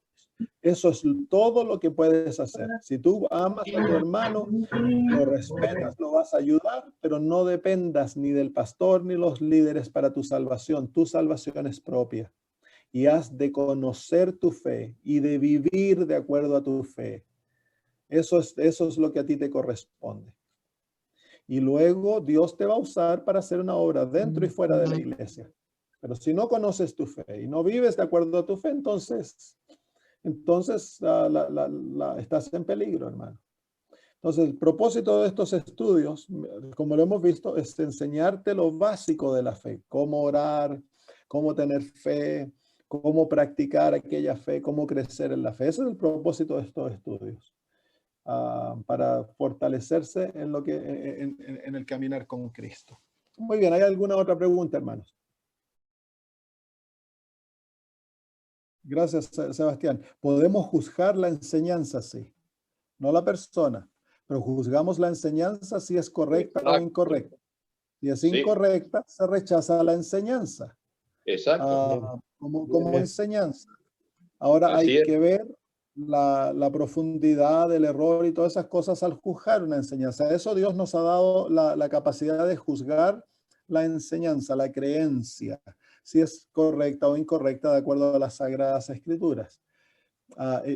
Eso es todo lo que puedes hacer. Si tú amas a tu hermano, lo respetas, lo vas a ayudar, pero no dependas ni del pastor ni los líderes para tu salvación. Tu salvación es propia. Y has de conocer tu fe y de vivir de acuerdo a tu fe. Eso es lo que a ti te corresponde. Y luego Dios te va a usar para hacer una obra dentro y fuera de la iglesia. Pero si no conoces tu fe y no vives de acuerdo a tu fe, entonces estás en peligro, hermano. Entonces, el propósito de estos estudios, como lo hemos visto, es enseñarte lo básico de la fe, cómo orar, cómo tener fe, cómo practicar aquella fe, cómo crecer en la fe. Ese es el propósito de estos estudios, para fortalecerse en el caminar con Cristo. Muy bien, ¿hay alguna otra pregunta, hermanos? Gracias, Sebastián. Podemos juzgar la enseñanza, sí, no la persona, pero juzgamos la enseñanza si es correcta o incorrecta. Si es incorrecta, se rechaza la enseñanza. Exacto. Como enseñanza. Ahora hay que ver la profundidad del error y todas esas cosas al juzgar una enseñanza. Eso Dios nos ha dado la capacidad de juzgar la enseñanza, la creencia, si es correcta o incorrecta de acuerdo a las Sagradas Escrituras.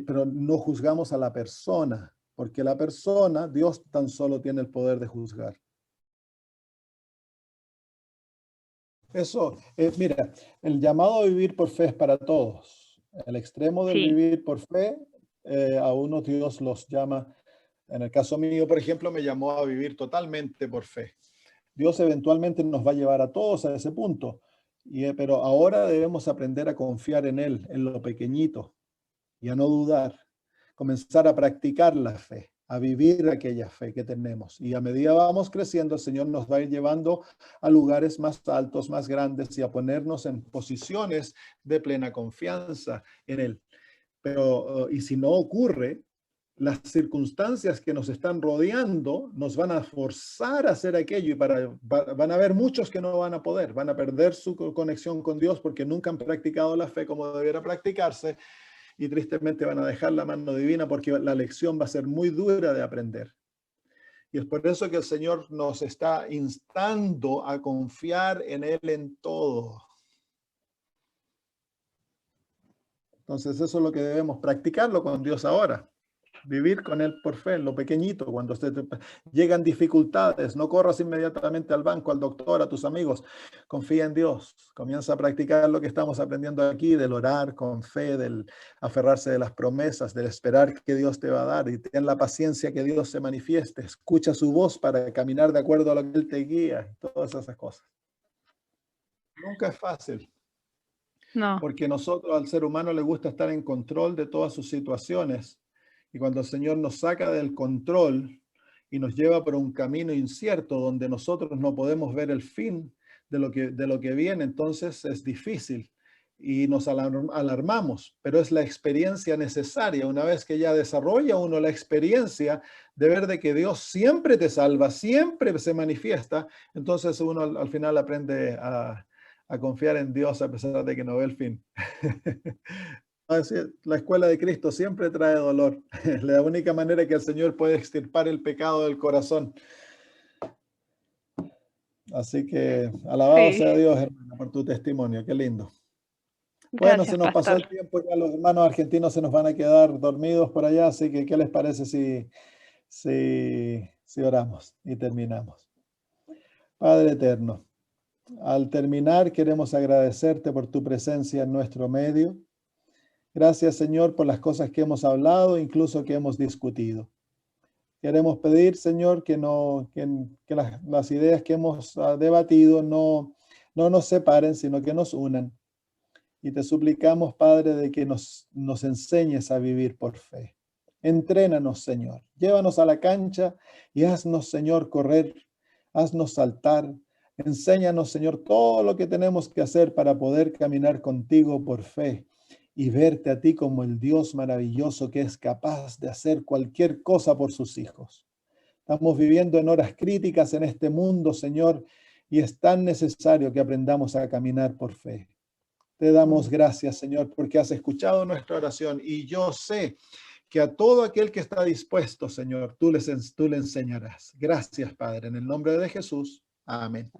Pero no juzgamos a la persona, porque la persona, Dios tan solo tiene el poder de juzgar. Eso, mira, el llamado a vivir por fe es para todos. El extremo del vivir por fe, a unos Dios los llama, en el caso mío, por ejemplo, me llamó a vivir totalmente por fe. Dios eventualmente nos va a llevar a todos a ese punto, pero ahora debemos aprender a confiar en Él, en lo pequeñito, y a no dudar, comenzar a practicar la fe, a vivir aquella fe que tenemos. Y a medida vamos creciendo, el Señor nos va a ir llevando a lugares más altos, más grandes y a ponernos en posiciones de plena confianza en Él. Pero, y si no ocurre, las circunstancias que nos están rodeando nos van a forzar a hacer aquello y van a haber muchos que no van a poder, van a perder su conexión con Dios porque nunca han practicado la fe como debiera practicarse. Y tristemente van a dejar la mano divina porque la lección va a ser muy dura de aprender. Y es por eso que el Señor nos está instando a confiar en Él en todo. Entonces eso es lo que debemos practicarlo con Dios ahora. Vivir con Él por fe, en lo pequeñito. Cuando llegan dificultades, no corras inmediatamente al banco, al doctor, a tus amigos. Confía en Dios. Comienza a practicar lo que estamos aprendiendo aquí, del orar con fe, del aferrarse de las promesas, del esperar que Dios te va a dar y ten la paciencia que Dios se manifieste. Escucha su voz para caminar de acuerdo a lo que Él te guía. Todas esas cosas. Nunca es fácil. No. Porque nosotros, al ser humano, le gusta estar en control de todas sus situaciones. Y cuando el Señor nos saca del control y nos lleva por un camino incierto donde nosotros no podemos ver el fin de lo que viene, entonces es difícil y nos alarmamos, pero es la experiencia necesaria. Una vez que ya desarrolla uno la experiencia de ver de que Dios siempre te salva, siempre se manifiesta, entonces uno al final aprende a confiar en Dios a pesar de que no ve el fin. La escuela de Cristo siempre trae dolor. La única manera que el Señor puede extirpar el pecado del corazón. Así que alabado sea Dios, hermano, por tu testimonio. Qué lindo. Bueno, Gracias, se nos pasó pastor. el tiempo, ya los hermanos argentinos se nos van a quedar dormidos por allá, así que ¿qué les parece si oramos y terminamos? Padre eterno, Al terminar, queremos agradecerte por tu presencia en nuestro medio. Gracias, Señor, por las cosas que hemos hablado, incluso que hemos discutido. Queremos pedir, Señor, que las ideas que hemos debatido no nos separen, sino que nos unan. Y te suplicamos, Padre, de que nos enseñes a vivir por fe. Entrénanos, Señor. Llévanos a la cancha y haznos, Señor, correr. Haznos saltar. Enséñanos, Señor, todo lo que tenemos que hacer para poder caminar contigo por fe y verte a ti como el Dios maravilloso que es capaz de hacer cualquier cosa por sus hijos. Estamos viviendo en horas críticas en este mundo, Señor, y es tan necesario que aprendamos a caminar por fe. Te damos gracias, Señor, porque has escuchado nuestra oración y yo sé que a todo aquel que está dispuesto, Señor, tú le enseñarás. Gracias, Padre, en el nombre de Jesús. Amén.